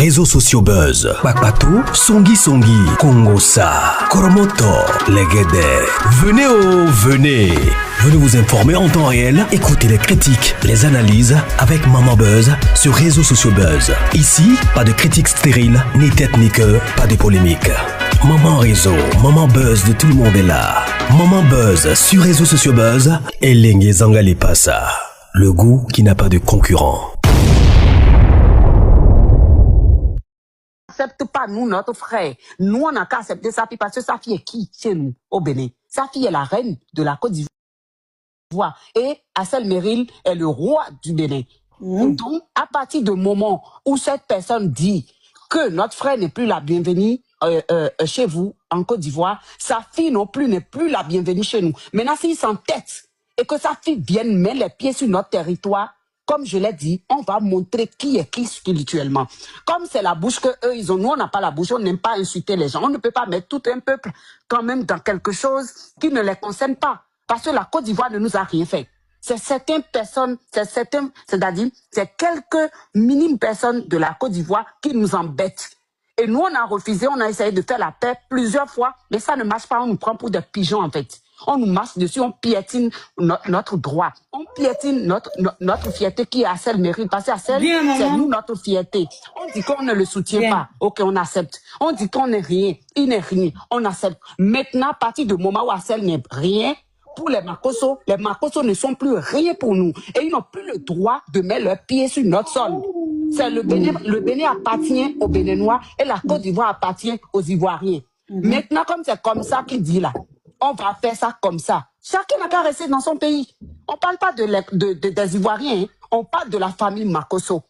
réseaux sociaux buzz. Bakpatou, Songi Songi, Kongosa, Koromoto, Legede. Venez venez. Venez vous informer en temps réel. Écoutez les critiques, les analyses avec Maman Buzz sur réseaux sociaux buzz. Ici, pas de critiques stériles, ni tête ni queue, pas de polémique. Maman réseau, Maman Buzz de tout le monde est là. Maman Buzz sur réseaux sociaux buzz. Et Lengue Zangali Passa. Le goût qui n'a pas de concurrent. Accepte pas nous notre frère. Nous on n'a qu'à accepter sa fille parce que sa fille est qui chez nous au Bénin? Sa fille est la reine de la Côte d'Ivoire et Assel Meril est le roi du Bénin. Donc à partir du moment où cette personne dit que notre frère n'est plus la bienvenue chez vous en Côte d'Ivoire, sa fille non plus n'est plus la bienvenue chez nous. Maintenant s'il s'entête et que sa fille vienne mettre les pieds sur notre territoire, comme je l'ai dit, on va montrer qui est qui spirituellement. Comme c'est la bouche que eux ils ont, nous on n'a pas la bouche, on n'aime pas insulter les gens. On ne peut pas mettre tout un peuple quand même dans quelque chose qui ne les concerne pas. Parce que la Côte d'Ivoire ne nous a rien fait. C'est certaines personnes, c'est-à-dire, c'est quelques minimes personnes de la Côte d'Ivoire qui nous embêtent. Et nous on a refusé, on a essayé de faire la paix plusieurs fois, mais ça ne marche pas, on nous prend pour des pigeons en fait. On nous marche dessus, on piétine notre droit. On piétine notre fierté qui est Assel Meril. Parce que Assel, c'est nous notre fierté. On dit qu'on ne le soutient pas. Ok, on accepte. On dit qu'on n'est rien. Il n'est rien. On accepte. Maintenant, à partir du moment où Assel n'est rien, pour les Makosso ne sont plus rien pour nous. Et ils n'ont plus le droit de mettre leurs pieds sur notre sol. C'est le Bénin appartient aux Béninois et la Côte d'Ivoire appartient aux Ivoiriens. Maintenant, comme c'est comme ça qu'il dit là, on va faire ça comme ça. Chacun n'a qu'à rester dans son pays. On ne parle pas des Ivoiriens, hein. On parle de la famille Makosso.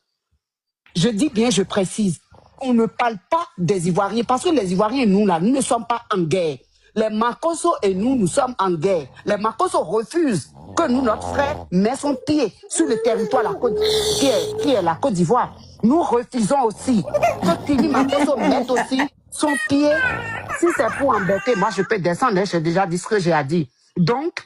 Je dis bien, je précise, on ne parle pas des Ivoiriens parce que les Ivoiriens, nous là, nous ne sommes pas en guerre. Les Makosso et nous sommes en guerre. Les Makosso refusent que nous, notre frère, mette son pied sur le territoire qui est la Côte d'Ivoire. Nous refusons aussi que Tini Makosso mette aussi son pied. Si c'est pour embêter, moi je peux descendre, j'ai déjà dit ce que j'ai à dire. Donc,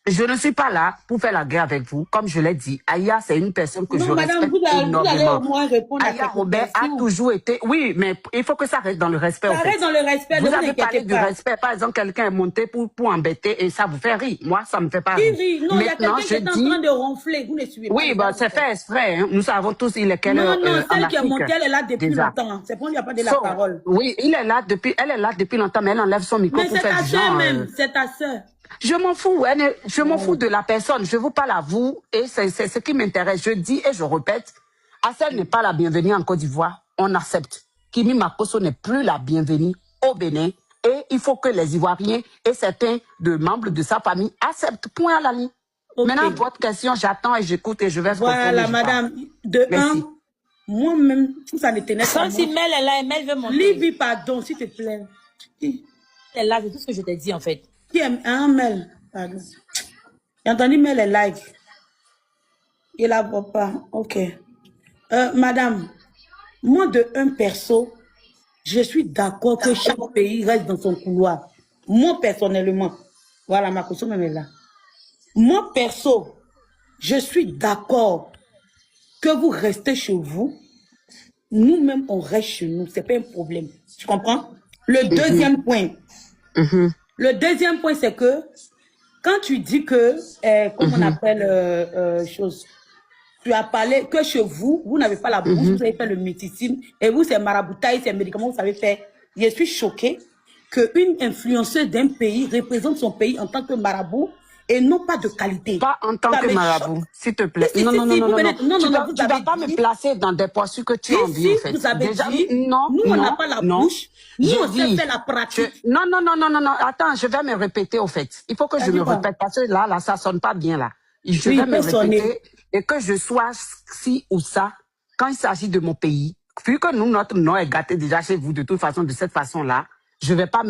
je ne suis pas là pour faire la guerre avec vous. Comme je l'ai dit, Aya, c'est une personne que je respecte énormément. Aya Robert a toujours été... Oui, mais il faut que ça reste dans le respect. Ça reste dans le respect. Vous avez parlé du respect. Par exemple, quelqu'un est monté pour embêter et ça vous fait rire. Moi, ça me fait pas rire. Non, il y a quelqu'un qui est en train de ronfler. Vous ne suivez pas. Oui, bah, c'est fait exprès. Hein. Nous savons tous il est quelle heure. Non, celle qui est montée, elle est là depuis longtemps. C'est pour lui, il n'y a pas de la parole. Oui, elle est là depuis longtemps, mais elle enlève son micro pour faire du genre. C'est ta soeur. Je m'en fous, je m'en fous de la personne. Je vous parle à vous et c'est ce qui m'intéresse. Je dis et je répète, Assel n'est pas la bienvenue en Côte d'Ivoire. On accepte. Kimi Makosso n'est plus la bienvenue au Bénin et il faut que les Ivoiriens et certains membres de sa famille acceptent. Point à la ligne. Okay. Maintenant, votre question, j'attends et j'écoute et je vais... Voilà, madame. Moi-même, ça ne tenait pas. Si Mel est là et Mel veut monter. Libye, pardon, s'il te plaît. Elle est là, c'est tout ce que je t'ai dit en fait. Qui est un Mel? Pardon. J'ai entendu Mel est like. Il la voit pas. Ok. Madame, moi de un perso, je suis d'accord que chaque pays reste dans son couloir. Moi personnellement, voilà, ma caution même est là. Moi perso, je suis d'accord que vous restez chez vous. Nous-mêmes, on reste chez nous. C'est pas un problème. Tu comprends? Le deuxième point. Le deuxième point, c'est que quand tu dis que, comment on appelle tu as parlé que chez vous, vous n'avez pas la bouche, vous avez fait le médecine, et vous, c'est maraboutaille, c'est médicament, vous savez faire. Je suis choquée qu'une influenceuse d'un pays représente son pays en tant que marabout et non pas de qualité. Pas en tant que marabout, s'il te plaît. Non, tu ne vas pas me placer dans des postures que tu as envie, en fait. Vous avez dit, nous, on n'a pas la bouche. Nous, on sait faire la pratique. Non. Attends, je vais me répéter, au fait. Il faut que je me répète, parce que là, ça sonne pas bien, là. Je vais me répéter, et que je sois ci ou ça, quand il s'agit de mon pays, vu que nous, notre nom est gâté déjà chez vous, de toute façon, de cette façon-là, je vais pas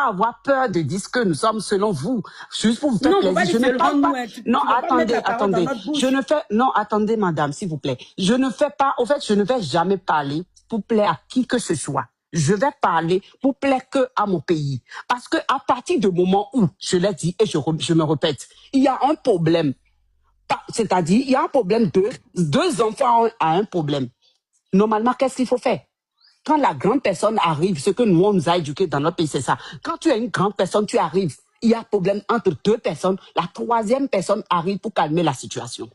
avoir peur de dire ce que nous sommes selon vous. Juste pour vous faire plaisir. Je ne parle pas. Non, attendez. Attendez, madame, s'il vous plaît. Je ne vais jamais parler pour plaire à qui que ce soit. Je vais parler pour plaire que à mon pays. Parce que à partir du moment où, je l'ai dit et je me répète, il y a un problème. C'est-à-dire, il y a un problème de deux enfants à un problème. Normalement, qu'est-ce qu'il faut faire? Quand la grande personne arrive, ce que nous, on nous a éduqués dans notre pays, c'est ça. Quand tu es une grande personne, tu arrives, il y a problème entre deux personnes, la troisième personne arrive pour calmer la situation.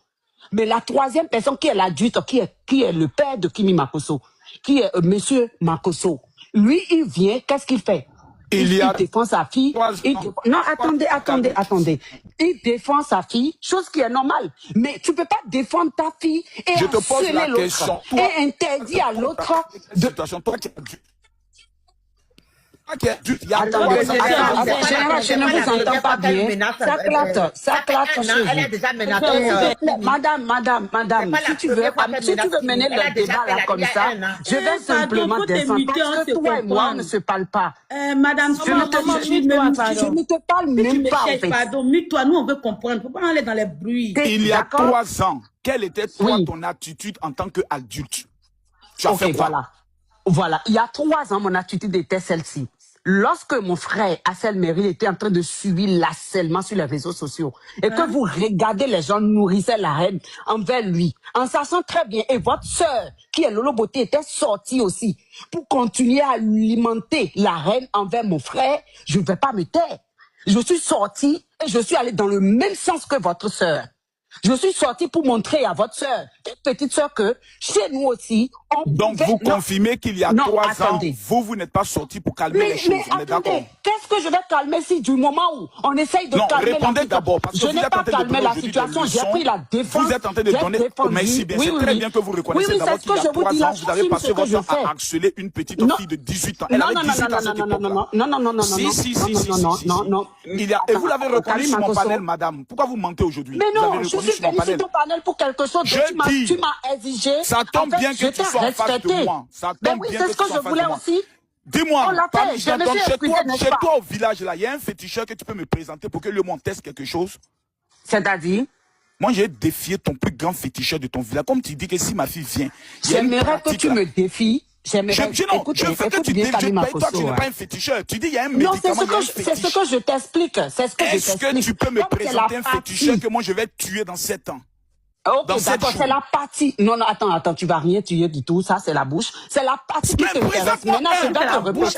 Mais la troisième personne qui est l'adulte, qui est le père de Kimi Makosso, qui est Monsieur Makosso, lui, il vient, qu'est-ce qu'il fait? Il défend sa fille. Non, attendez. Il défend sa fille, chose qui est normale. Mais tu peux pas défendre ta fille et harceler l'autre et interdire à l'autre de... Attendez, je ne vous entends pas bien. Ça claque chez vous. Madame, si tu veux mener le débat là comme ça, je vais simplement descendre parce que toi et moi, on ne se parle pas. Madame, je ne te parle même pas, en fait. Pardon, mute-toi, nous on veut comprendre. Faut pas aller dans les bruits. Il y a 3 ans, quelle était toi ton attitude en tant qu'adulte? Tu as fait quoi? Voilà. Il y a 3 ans, mon attitude était celle-ci. Lorsque mon frère Assel Meril était en train de subir l'harcèlement sur les réseaux sociaux et que vous regardez les gens nourrissaient la haine envers lui, en sachant très bien, et votre sœur, qui est Lolo Beauté, était sortie aussi pour continuer à alimenter la haine envers mon frère, je ne vais pas me taire. Je suis sortie et je suis allée dans le même sens que votre sœur. Je suis sortie pour montrer à votre sœur, petite sœur, que chez nous aussi, on Donc pouvait... vous confirmez qu'il y a 3 ans, vous n'êtes pas sorti pour calmer les choses, on est d'accord? Qu'est-ce que je vais calmer si du moment où on essaye de calmer répondez la situation? d'abord, parce que je n'ai pas calmé la situation, j'ai pris la défense. Vous êtes en train de donner, mais si bien, c'est très bien que vous reconnaissez d'abord qu'il y a 3 ans, vous avez passé votre temps à harceler une petite fille de 18 ans. Elle avait 18 ans à cette époque-là. Non. Si. Et vous l'avez reconnu sur mon panel, madame. Pourquoi vous mentez aujourd'hui? Mais non, je suis venue sur ton panel pour quelque chose que tu m'as exigé. Ça tombe bien que tu sois en face de moi. Ça tombe bien que tu sois en face de moi. Dis-moi, chez toi au village, là, il y a un féticheur que tu peux me présenter pour que le monde teste quelque chose? C'est-à-dire? Moi, j'ai défié ton plus grand féticheur de ton village. Comme tu dis que si ma fille vient... J'aimerais que tu me défies. Je veux que tu défies. Toi, tu n'es pas un féticheur. Tu dis, il y a un médicament, c'est ce que je t'explique. Est-ce que tu peux me présenter un féticheur que moi, je vais tuer dans 7 ans? Ok, d'accord, c'est la partie. Non, attends, tu vas rien tuer du tout. Ça, c'est la bouche. C'est la partie qui t'intéresse. Maintenant, je dois te répondre.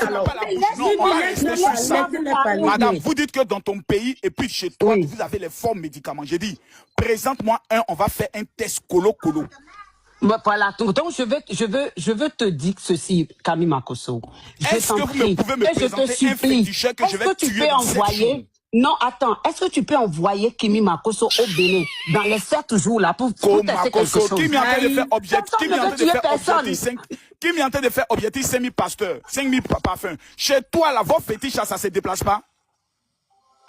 Alors, madame, vous dites que dans ton pays et puis chez toi, vous avez les forts médicaments. J'ai dit, présente-moi on va faire un test colo-colo. Voilà, donc je veux te dire ceci, Camille Makosso. Est-ce que vous pouvez me présenter un féticheur que je vais tuer dans 7 jours? Non, attends, est-ce que tu peux envoyer Kimi Makosso au Bénin dans les 7 jours là pour tester quelque chose? Qui m'est en train de faire objectif 5000 pasteurs, 5000 parfums. Chez toi, là, vos fétiches, ça se déplace pas?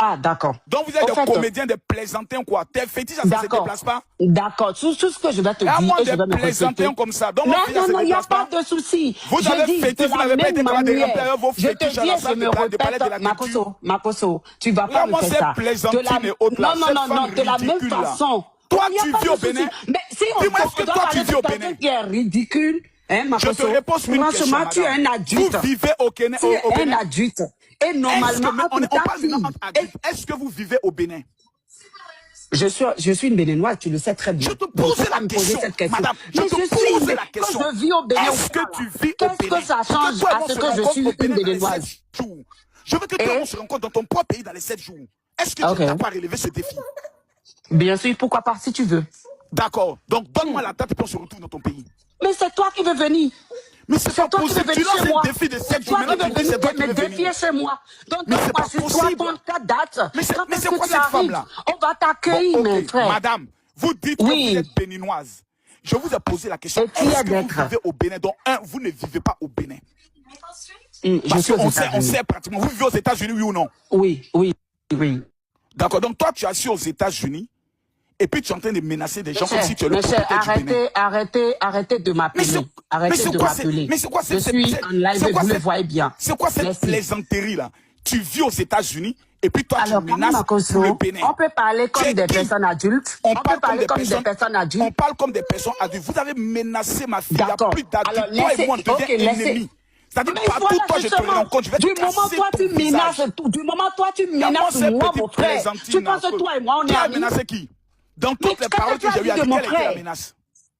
Ah, d'accord. Donc vous êtes des comédiens, des plaisantins, quoi. Tes fétiches, ça se déplace pas? D'accord. Tout ce que je vais te dire, et je vais me plaisantins comme ça. Donc, non, il n'y a pas de souci. Vous avez fétiche, vous n'avez pas été capable de remplir vos fétiches à la salle de répète, de la culture. Makosso, tu vas pas me faire ça. Plaisantine et autres, là. Non, de la même façon. Toi, tu vis au Bénin. Mais si on doit parler de quelqu'un qui est ridicule, hein, Makosso, je te repose une question, franchement, tu es un adulte. Vous vivez au Bénin. Tu es un adulte. Et normalement, on parle de notre adulte. Est-ce que vous vivez au Bénin? Je suis une Béninoise, tu le sais très bien. Je te pose la question, madame. Je te pose la question. Je vis au Bénin. Est-ce que tu vis au Bénin? Qu'est-ce que ça change à ce que je suis une Béninoise? Je veux que tout le monde se rencontre dans ton propre pays dans les 7 jours. Est-ce que tu n'as pas relevé ce défi? Bien sûr, pourquoi pas, si tu veux. D'accord. Donc, donne-moi la date et puis on se retrouve dans ton pays. Mais c'est toi qui veux venir. Mais c'est pas possible. Tu lances un défi de 7 jours. C'est toi qui veux venir me défier chez moi. Donc, moi, je dois prendre ta date. Mais c'est quoi cette femme-là? On va t'accueillir, mes frères. Madame, vous dites que vous êtes béninoise. Je vous ai posé la question. Est-ce que vous vivez au Bénin? Donc, vous ne vivez pas au Bénin. Parce qu'on sait pratiquement. Vous vivez aux États-Unis, oui ou non? Oui. D'accord. Donc, toi, tu es assis aux États-Unis. Et puis tu es en train de menacer des gens comme si tu es le propriétaire du Bénin. Arrêtez de m'appeler. Arrêtez de m'appeler. Mais c'est quoi Je suis en live et vous le voyez bien. C'est quoi cette plaisanterie là? Tu vis aux États-Unis et puis toi tu menaces le Bénin. On peut parler comme des personnes adultes. On parle comme des personnes adultes. On parle comme des personnes adultes. Vous avez menacé ma fille. Il y a plus d'adultes. Toi et moi on devient ennemis. C'est-à-dire partout toi je te rencontre, je vais te casser ton visage. Du moment toi tu menaces moi mon frère. Tu penses que toi et moi on est amis? Tu as menacé qui? Dans toutes les paroles que j'ai eues, quelle était la menace?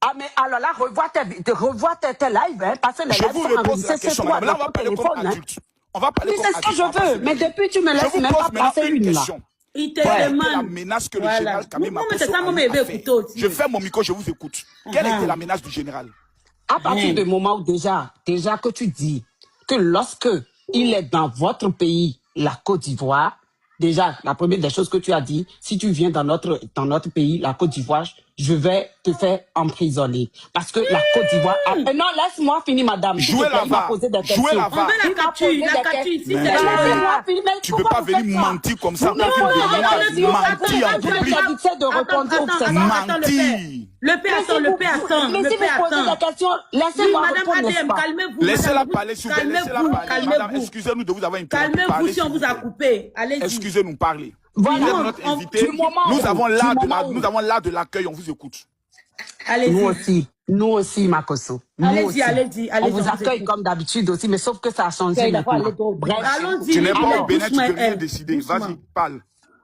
Ah, mais alors là, revois tes lives, hein, parce que les Je lives vous sont repose enregistrés la question, sur toi, madame. Là, on dans va ton parler comme téléphone, hein. adulte. On va parler Oui, comme c'est ce que adulte. je On va pas veux, se mais mêler. depuis, tu me Je laisses vous même pose pas maintenant passer une une là. question. Il te Quelle a été demande. la menace que le Voilà. général Camille Moi, Makosso c'est ça, moi, a je vais fait? écouter aussi. Je ferme mon micro, je vous écoute. Quelle a été la menace du général? À partir du moment où déjà que tu dis que lorsque il est dans votre pays, la Côte d'Ivoire, déjà, la première des choses que tu as dit, si tu viens dans notre pays, la Côte d'Ivoire, je vais te faire emprisonner. Parce que la Côte d'Ivoire... Non, laisse-moi finir, madame. Jouez la Il m'a VAR. posé des questions. Jouez la On VAR. veut la Il m'a capture, posé la des capture. questions. Si Mais c'est Laissez-moi finir, mais tu peux pourquoi pas vous venir faites ça? mentir comme ça. Vous me Comme une posez des béninoise. questions. Mentir en Vous public. m'interdites de répondre aux questions. Attends, le père. Mentir. Le père attend, le père attend. Mais Le si père vous posez attend. des questions, Oui, laissez-moi madame répondre, n'est-ce ADM, pas? calmez-vous. Laissez-la madame. parler, s'il vous plaît. Laissez-la Calmez-vous, parler. Madame, calmez-vous. excusez-nous de vous avoir interrompu. Calmez-vous Parlez, si on s'il vous vous a plaît. coupé. Allez-y. Excusez-nous, parlez. Voilà. Vous êtes notre invité. Du moment Nous où- avons du l'art moment où- nous avons l'art de l'accueil. On vous écoute. Allez-y. Nous aussi, Makoso. Nous Allez-y, aussi. allez-y, On allez-y, vous on vous accueille écoute. comme d'habitude aussi, mais sauf que ça a changé Ok, d'accord, maintenant. allez, go. Bref. Allons-y. Tu n'es pas Alors, au Bénin, tu ne peux doucement, rien elle. décider. Doucement. Vas-y, parle.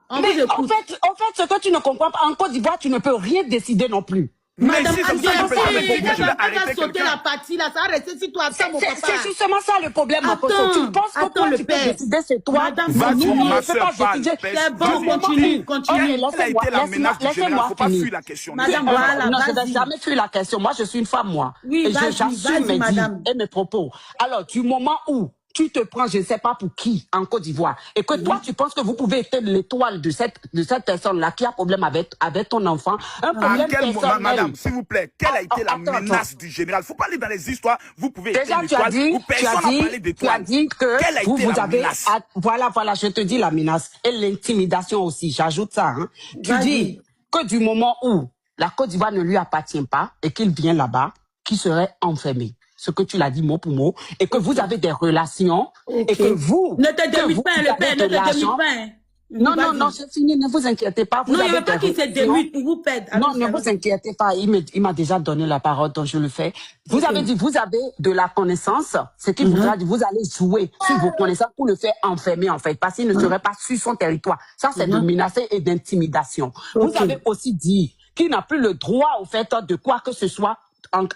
On Mais vous en écoute. fait, ce que tu ne comprends pas, en Côte d'Ivoire, tu ne peux rien décider non plus. Mais si, Madame comme ça, je peux Adjé, jamais dire que je vais elle va arrêter sauter quelqu'un. la partie là, ça va rester sur toi, ça, mon papa. C'est justement ça le problème, Makoso. Attends, Tu penses que attends, toi, le tu peux père. décider, c'est toi. Madame, Vas-y, Nous, on ma ne peut soeur, pas parle. décider. C'est bon, Vas-y. continue, Ok, continue. Quelle a laissez-moi- été la menace du général? Il ne faut pas finir. fuir la question. Madame, Laissez-moi voilà. parler. Non, je vas-y. n'ai jamais fait la question. Moi, je suis une femme, moi. Oui, et vas-y, j'assume vas-y, mes dits madame. et mes propos. Alors, du moment où tu te prends, je ne sais pas pour qui, en Côte d'Ivoire, et que toi, tu penses que vous pouvez être l'étoile de cette personne-là qui a problème avec ton enfant, un À problème quel moment, personnel. madame, s'il vous plaît, quelle a été la Attends. menace du général? Il ne faut pas aller dans les histoires. Vous pouvez être Déjà, l'étoile ou personne n'a parlé tu as d'étoile. dit que Quelle a été la avez... menace? Voilà, je te dis la menace. Et l'intimidation aussi, j'ajoute ça. Hein. Tu Vas-y. dis que du moment où la Côte d'Ivoire ne lui appartient pas et qu'il vient là-bas, qu'il serait enfermé. Ce que tu l'as dit mot pour mot. Et que vous avez des relations. Ok. Et que vous... Ne te que démute vous pas, avez le père, de ne te l'argent. démute pas. Non, Vas-y. non, c'est fini, ne vous inquiétez pas. Vous Non, il avez ne veut pas des qu'il se relations. démute pour vous perdre. Non, Allons-y, ne allons-y. vous inquiétez pas, il m'a déjà donné la parole, donc je le fais. Vous avez dit, vous avez de la connaissance, ce qui voudra dire, vous allez jouer sur vos connaissances pour le faire enfermer, en fait, parce qu'il ne serait pas sur son territoire. Ça, c'est de menacer et d'intimidation. Vous Ok. avez aussi dit qu'il n'a plus le droit, au fait, de quoi que ce soit,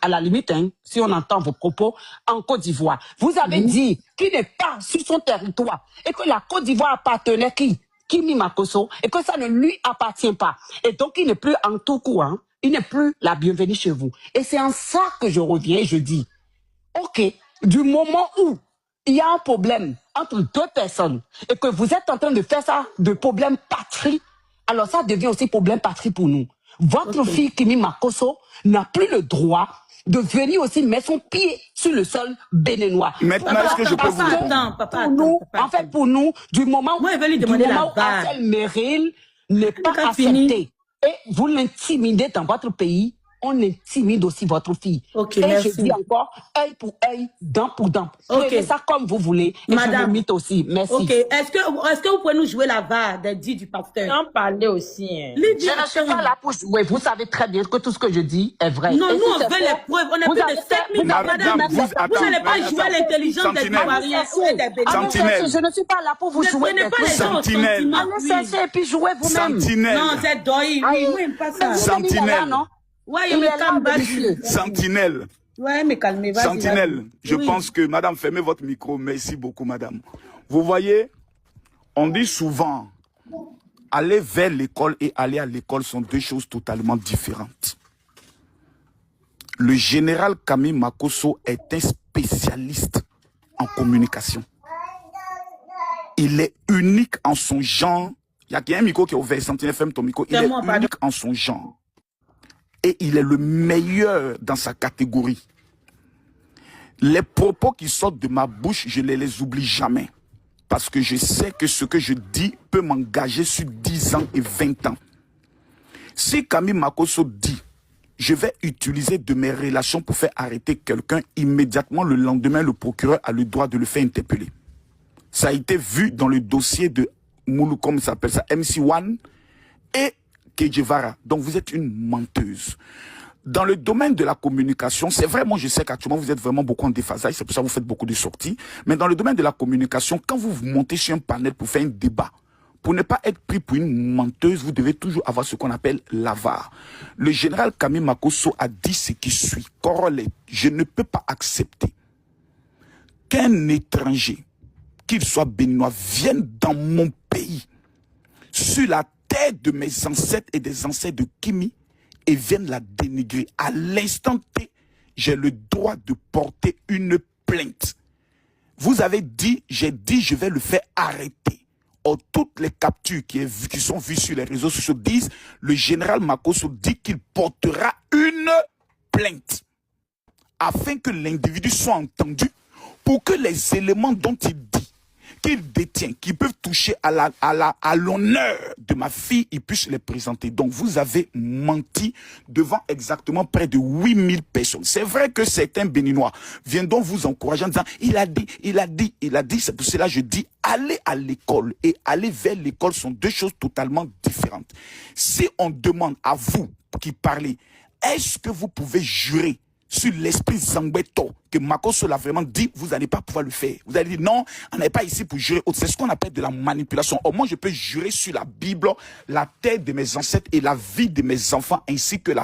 à la limite, hein, si on entend vos propos, en Côte d'Ivoire. Vous avez dit qu'il n'est pas sur son territoire et que la Côte d'Ivoire appartenait qui Kimi Makosso, et que ça ne lui appartient pas. Et donc, il n'est plus en tout courant, il n'est plus la bienvenue chez vous. Et c'est en ça que je reviens et je dis, OK, du moment où il y a un problème entre deux personnes et que vous êtes en train de faire ça de problème patrie, alors ça devient aussi problème patrie pour nous. Votre fille Kimi Makosso n'a plus le droit de venir aussi mettre son pied sur le sol béninois. Maintenant, est-ce que je peux vous Papa, répondre? attends, papa, Pour nous, attends, en fait, pour nous, du moment, Moi, je vais lui du demander moment la où barre. Ansel Meril n'est pas Quand fini. accepté et vous l'intimidez dans votre pays, on intimide aussi votre fille. Ok, et merci. je dis encore, œil pour œil, dent pour dent. Ok. Prenez ça comme vous voulez. Et Madame. je le mite aussi. Merci. Ok, est-ce que vous pouvez nous jouer la VAR des dits du pasteur? En parler aussi. Hein. Lui dit, Je ne suis attends. pas là pour jouer. Vous savez très bien que tout ce que je dis est vrai. Non, Et nous, si on c'est veut faux, les preuves. On est vous plus de avez 7 fait- 000 Madame, madame. vous- Vous n'allez pas attends, jouer à l'intelligence des Sentinelle. Ivoiriens et des Béninois. Allez Sentinelle. chercher, je ne suis pas là pour vous Ne jouer prenez des pas les trucs. gens au Sentinelle. sentiment. Allez Oui. chercher et puis jouez vous-même. Sentinelle. Non, c'est Doi. Oui, Allez. moi, j'aime pas Mais ça. vous, Sentinelle. il est là, non? Ouais, Il il me est là, calme, le vas-y. monsieur. Sentinelle. Ouais, mais calmez, vas-y. Sentinelle, vas-y. je Oui. pense que, madame, fermez votre micro. Merci beaucoup, madame. Vous voyez, on dit souvent, aller vers l'école et aller à l'école sont deux choses totalement différentes. Le général Camille Makosso est un spécialiste en communication. Il est unique en son genre. Il y a un micro qui est ouvert, Sentinelle, ferme ton micro. Il C'est est moi, pardon. unique en son genre. Et il est le meilleur dans sa catégorie. Les propos qui sortent de ma bouche, je ne les oublie jamais. Parce que je sais que ce que je dis peut m'engager sur 10 ans et 20 ans. Si Camille Makosso dit, je vais utiliser de mes relations pour faire arrêter quelqu'un, immédiatement le lendemain, le procureur a le droit de le faire interpeller. Ça a été vu dans le dossier de Moulou, comme ça s'appelle ça, MC1 et Kejevara. Donc vous êtes une menteuse. Dans le domaine de la communication, c'est vrai, moi je sais qu'actuellement vous êtes vraiment beaucoup en déphasage, c'est pour ça que vous faites beaucoup de sorties. Mais dans le domaine de la communication, quand vous vous montez sur un panel pour faire un débat, pour ne pas être pris pour une menteuse, vous devez toujours avoir ce qu'on appelle l'avare. Le général Kami Makosso a dit ce qui suit. Corollaire, je ne peux pas accepter qu'un étranger, qu'il soit béninois, vienne dans mon pays, sur la terre de mes ancêtres et des ancêtres de Kimi, et vienne la dénigrer. À l'instant T, j'ai le droit de porter une plainte. Vous avez dit, j'ai dit, je vais le faire arrêter. Or, toutes les captures qui sont vues sur les réseaux sociaux disent, le général Makosso dit qu'il portera une plainte afin que l'individu soit entendu pour que les éléments dont il dit qu'il détient, qui peuvent toucher à l'honneur de ma fille, ils puissent les présenter. Donc, vous avez menti devant exactement près de 8000 personnes. C'est vrai que certains Béninois viendront vous encourager en disant, il a dit. C'est pour cela que je dis, aller à l'école et aller vers l'école sont deux choses totalement différentes. Si on demande à vous qui parlez, est-ce que vous pouvez jurer sur l'esprit Zangbeto que Makosso l'a vraiment dit, vous n'allez pas pouvoir le faire. Vous allez dire non, on n'est pas ici pour jurer. C'est ce qu'on appelle de la manipulation. Au moins, je peux jurer sur la Bible, la terre de mes ancêtres et la vie de mes enfants, ainsi que la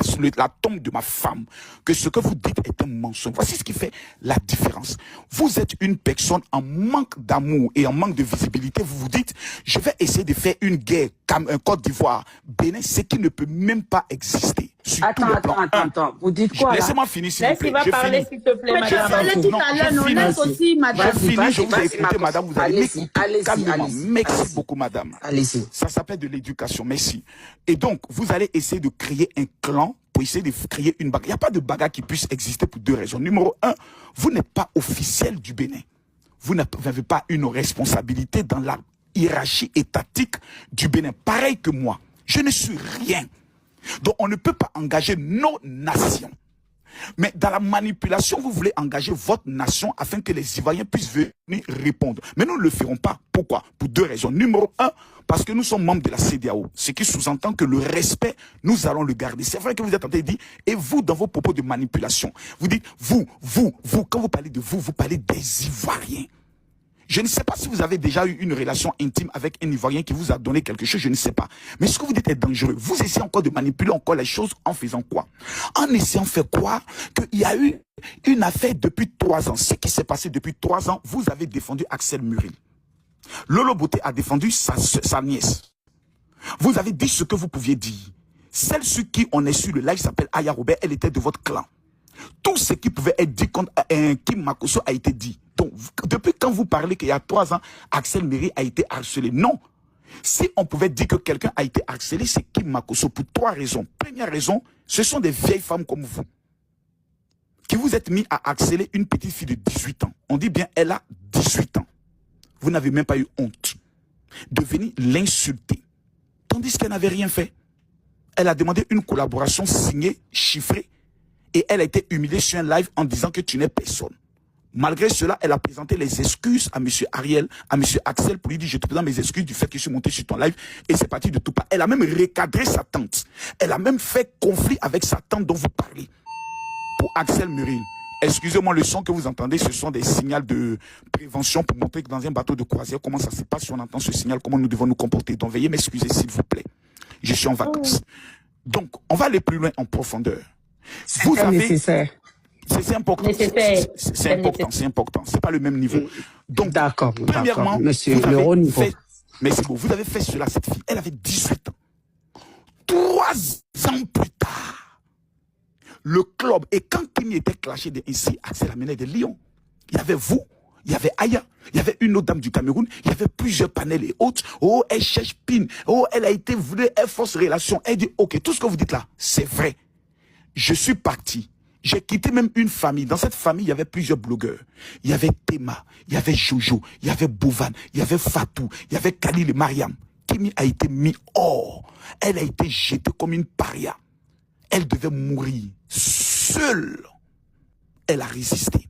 tombe de ma femme, que ce que vous dites est un mensonge. Voici ce qui fait la différence. Vous êtes une personne en manque d'amour et en manque de visibilité. Vous vous dites, je vais essayer de faire une guerre comme un Côte d'Ivoire, Bénin, ce qui ne peut même pas exister. Attends. Vous dites quoi? Laissez-moi finir, s'il vous plaît. Laisse-moi parler, s'il te plaît, madame. Je parlais tout à l'heure, non, laisse aussi, madame. Je finis, je vous ai écouté, madame, vous allez m'écouter calmement. Merci beaucoup, madame. Allez-y. Ça s'appelle de l'éducation, merci. Et donc, vous allez essayer de créer un clan pour essayer de créer une bagarre. Il n'y a pas de bagarre qui puisse exister pour deux raisons. Numéro un, vous n'êtes pas officiel du Bénin. Vous n'avez pas une responsabilité dans la hiérarchie étatique du Bénin. Pareil que moi, je ne suis rien. Donc, on ne peut pas engager nos nations. Mais dans la manipulation, vous voulez engager votre nation afin que les Ivoiriens puissent venir répondre. Mais nous ne le ferons pas. Pourquoi? Pour deux raisons. Numéro un, parce que nous sommes membres de la CEDEAO. Ce qui sous-entend que le respect, nous allons le garder. C'est vrai que vous êtes en train de dire, et vous, dans vos propos de manipulation, vous dites, vous, quand vous parlez de vous, vous parlez des Ivoiriens. Je ne sais pas si vous avez déjà eu une relation intime avec un Ivoirien qui vous a donné quelque chose, je ne sais pas. Mais ce que vous dites est dangereux. Vous essayez encore de manipuler encore les choses en faisant quoi? En essayant de faire croire qu'il y a eu une affaire depuis 3 ans. Ce qui s'est passé depuis 3 ans, vous avez défendu Axel Muril. Lolo Beauté a défendu sa nièce. Vous avez dit ce que vous pouviez dire. Celle sur qui on est sur le live s'appelle Aya Robert, elle était de votre clan. Tout ce qui pouvait être dit contre Kim Makosso a été dit. Donc, depuis quand vous parlez qu'il y a 3 ans, Axel Muril a été harcelé? Non. Si on pouvait dire que quelqu'un a été harcelé, c'est Kim Makosso pour 3 raisons. Première raison, ce sont des vieilles femmes comme vous qui vous êtes mis à harceler une petite fille de 18 ans. On dit bien, elle a 18 ans. Vous n'avez même pas eu honte de venir l'insulter, tandis qu'elle n'avait rien fait. Elle a demandé une collaboration signée, chiffrée, et elle a été humiliée sur un live en disant que tu n'es personne. Malgré cela, elle a présenté les excuses à M. Ariel, à M. Axel, pour lui dire, je te présente mes excuses du fait que je suis monté sur ton live, et c'est parti de tout part. Elle a même recadré sa tante. Elle a même fait conflit avec sa tante dont vous parlez. Pour Axel Muril. Excusez-moi, le son que vous entendez, ce sont des signaux de prévention pour montrer que dans un bateau de croisière, comment ça se passe, si on entend ce signal, comment nous devons nous comporter. Donc, veuillez m'excuser, s'il vous plaît. Je suis en vacances. Donc, on va aller plus loin en profondeur. Vous avez nécessaire. C'est important. C'est important, c'est important. C'est pas le même niveau. Donc, d'accord, premièrement, monsieur, le haut niveau. Mais c'est bon, vous avez fait cela à cette fille. Elle avait 18 ans. 3 ans plus tard, le club, et quand Kimi était clashé ainsi, Axel amenait de Lyon. Il y avait vous, il y avait Aya, il y avait une autre dame du Cameroun, il y avait plusieurs panels et autres. Oh, elle cherche Pin. Oh, elle a été voulue, elle force relation. Elle dit, ok, tout ce que vous dites là, c'est vrai. Je suis parti. J'ai quitté même une famille. Dans cette famille, il y avait plusieurs blogueurs. Il y avait Théma, il y avait Jojo, il y avait Bouvan, il y avait Fatou, il y avait Khalil et Mariam. Kimi a été mis hors. Elle a été jetée comme une paria. Elle devait mourir. Seule. Elle a résisté.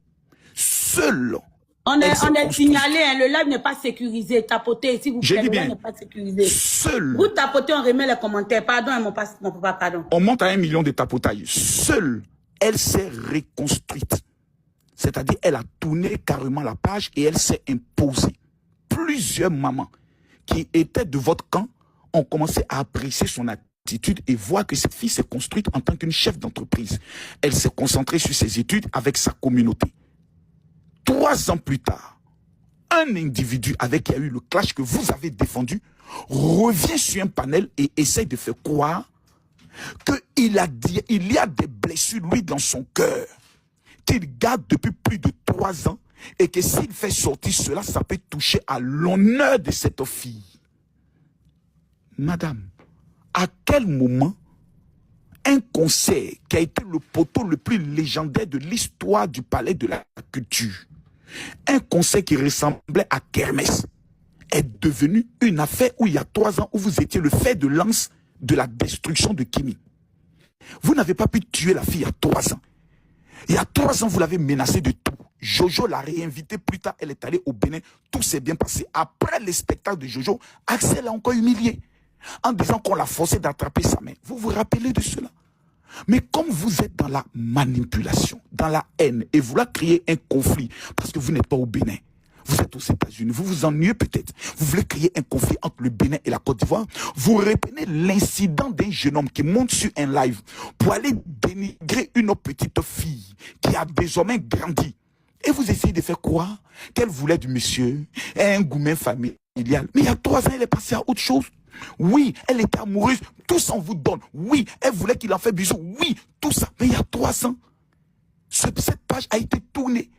Seule. On est signalé, hein, le live n'est pas sécurisé. Tapotez, s'il vous plaît, le live n'est pas sécurisé. Seul. Vous tapotez, on remet les commentaires. Pardon, mon papa, pardon. On monte à 1 million de tapotages. Seule, elle s'est reconstruite. C'est-à-dire, elle a tourné carrément la page et elle s'est imposée. Plusieurs mamans qui étaient de votre camp ont commencé à apprécier son attitude et voir que cette fille s'est construite en tant qu'une chef d'entreprise. Elle s'est concentrée sur ses études avec sa communauté. 3 ans plus tard, un individu avec qui il y a eu le clash que vous avez défendu revient sur un panel et essaie de faire croire qu'il y a des blessures, lui, dans son cœur, qu'il garde depuis plus de 3 ans, et que s'il fait sortir cela, ça peut toucher à l'honneur de cette fille. Madame, à quel moment un concert qui a été le poteau le plus légendaire de l'histoire du palais de la culture, un concert qui ressemblait à Kermesse, est devenu une affaire où il y a 3 ans, où vous étiez le fer de lance de la destruction de Kimi. Vous n'avez pas pu tuer la fille il y a 3 ans. Il y a 3 ans, vous l'avez menacée de tout. Jojo l'a réinvitée plus tard, elle est allée au Bénin, tout s'est bien passé. Après les spectacles de Jojo, Axel l'a encore humilié en disant qu'on l'a forcé d'attraper sa main. Vous vous rappelez de cela? Mais comme vous êtes dans la manipulation, dans la haine, et vouloir créer un conflit, parce que vous n'êtes pas au Bénin, vous êtes aux États-Unis, vous vous ennuyez peut-être, vous voulez créer un conflit entre le Bénin et la Côte d'Ivoire, vous reprenez l'incident d'un jeune homme qui monte sur un live pour aller dénigrer une petite fille qui a désormais grandi. Et vous essayez de faire croire qu'elle voulait du monsieur, un gourmet familial. Mais il y a 3 ans, elle est passée à autre chose. Oui, elle était amoureuse, tout ça on vous donne. Oui, elle voulait qu'il en fait bisous. Oui, tout ça. Mais il y a 3 ans, cette page a été tournée.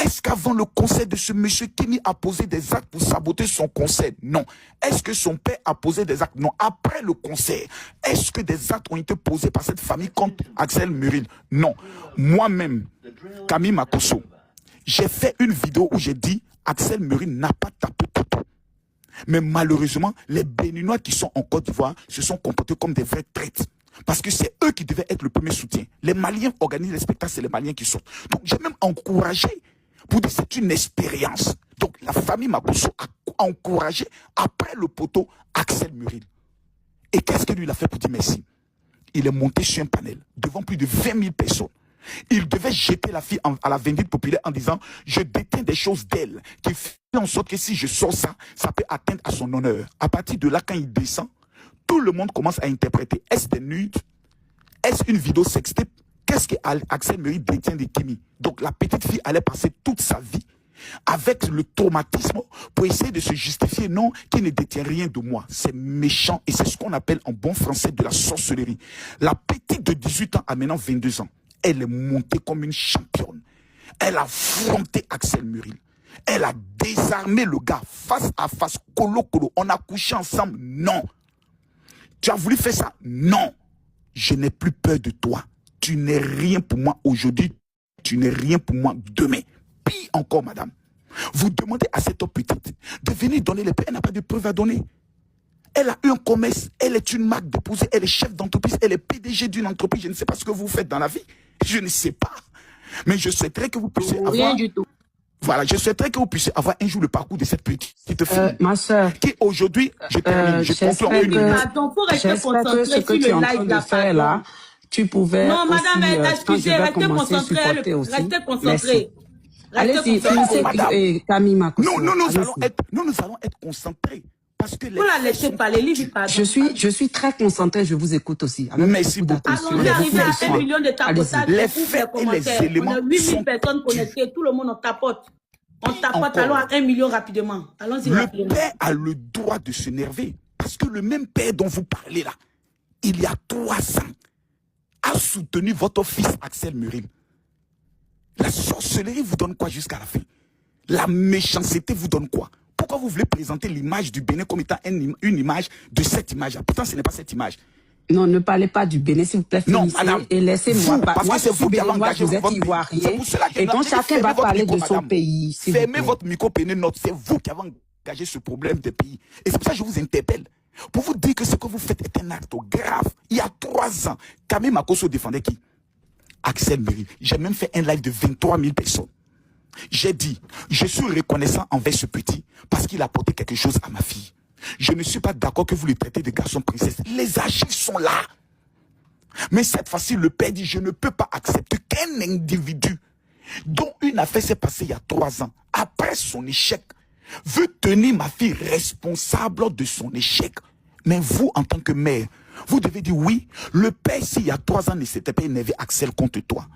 Est-ce qu'avant le concert de ce monsieur, Kimi a posé des actes pour saboter son concert? Non. Est-ce que son père a posé des actes? Non. Après le concert, est-ce que des actes ont été posés par cette famille contre Axel Muril? Non. Moi-même, Camille Makosso, j'ai fait une vidéo où j'ai dit Axel Muril n'a pas tapé Toto. Mais malheureusement, les Béninois qui sont en Côte d'Ivoire se sont comportés comme des vrais traites. Parce que c'est eux qui devaient être le premier soutien. Les Maliens organisent les spectacles, c'est les Maliens qui sortent. Donc j'ai même encouragé, pour dire c'est une expérience. Donc la famille Makosso a encouragé, après le poteau, Axel Muril. Et qu'est-ce que lui il a fait pour dire merci? Il est monté sur un panel, devant plus de 20 000 personnes. Il devait jeter la fille à la vindicte populaire en disant « Je détiens des choses d'elle qui fait en sorte que si je sors ça, ça peut atteindre à son honneur. » À partir de là, quand il descend, tout le monde commence à interpréter. Est-ce des nudes? Est-ce une vidéo sextape? Qu'est-ce que Axel Muril détient de Kimi? Donc la petite fille allait passer toute sa vie avec le traumatisme pour essayer de se justifier. Non, qui ne détient rien de moi. C'est méchant et c'est ce qu'on appelle en bon français de la sorcellerie. La petite de 18 ans a maintenant 22 ans. Elle est montée comme une championne. Elle a affronté Axel Muril. Elle a désarmé le gars face à face, colo-colo. On a couché ensemble. Non. Tu as voulu faire ça? Non. Je n'ai plus peur de toi. Tu n'es rien pour moi aujourd'hui. Tu n'es rien pour moi demain. Pire encore, madame. Vous demandez à cette petite de venir donner les preuves. Elle n'a pas de preuves à donner. Elle a eu un commerce. Elle est une marque déposée. Elle est chef d'entreprise. Elle est PDG d'une entreprise. Je ne sais pas ce que vous faites dans la vie. Je ne sais pas. Mais je souhaiterais que vous puissiez avoir... Rien du tout. Voilà, je souhaiterais que vous puissiez avoir un jour le parcours de cette petite fille. Ma soeur, qui aujourd'hui, je termine, je conclue en une minute. Attends, faut rester j'espère que ce concentré que sur tu es le en train live de là, faire là, tu pouvais non, madame, aussi, quand je excusez, vais restez commencer, concentré, supporter aussi. restez concentré. Merci. Restez Allez-y, concentré. finissez, Camille Makosso. Nous Allez-y. allons être concentrés. Parce que Faut la laisser parler, livre pardon. Je suis très concentrée, je vous écoute aussi. Avec Merci beaucoup. d'attention, Allons-y, avec arriver à beaucoup 1 de million de soin. tapotages. Allez-y. Les Écoute faits et les commentaires. éléments On a 8000 sont personnes connectées, tout le monde en tapote. On tapote, encore. allons à 1 million rapidement. Allons-y Le rapidement. père a le droit de s'énerver. Parce que le même père dont vous parlez là, il y a 3 ans, a soutenu votre fils Axel Muril. La sorcellerie vous donne quoi jusqu'à la fin? La méchanceté vous donne quoi? Pourquoi vous voulez présenter l'image du Bénin comme étant une image de cette image-là? Pourtant, ce n'est pas cette image. Non, ne parlez pas du Bénin, s'il vous plaît, Non, finissez madame, et laissez-moi vous, pas. parce Moi, que c'est je suis vous qui avez béninois, engagé vous êtes votre micro. ivoirien. C'est pour cela que Et donc, j'ai dit, chacun fermez va votre parler micro, de son madame. pays, s'il vous Fermez plaît. votre micro, prenez note. C'est vous qui avez engagé ce problème des pays. Et c'est pour ça que je vous interpelle. Pour vous dire que ce que vous faites est un acte grave. Il y a 3 ans, Camille Makosso défendait qui? Axel Muril. J'ai même fait un live de 23 000 personnes. J'ai dit, je suis reconnaissant envers ce petit parce qu'il a apporté quelque chose à ma fille. Je ne suis pas d'accord que vous le traitez de garçon princesse. Les archives sont là. Mais cette fois-ci, le père dit, je ne peux pas accepter qu'un individu dont une affaire s'est passée il y a 3 ans, après son échec, veut tenir ma fille responsable de son échec. Mais vous, en tant que mère, vous devez dire oui, le père, s'il y a 3 ans, ne s'était pas énervé Axel contre toi.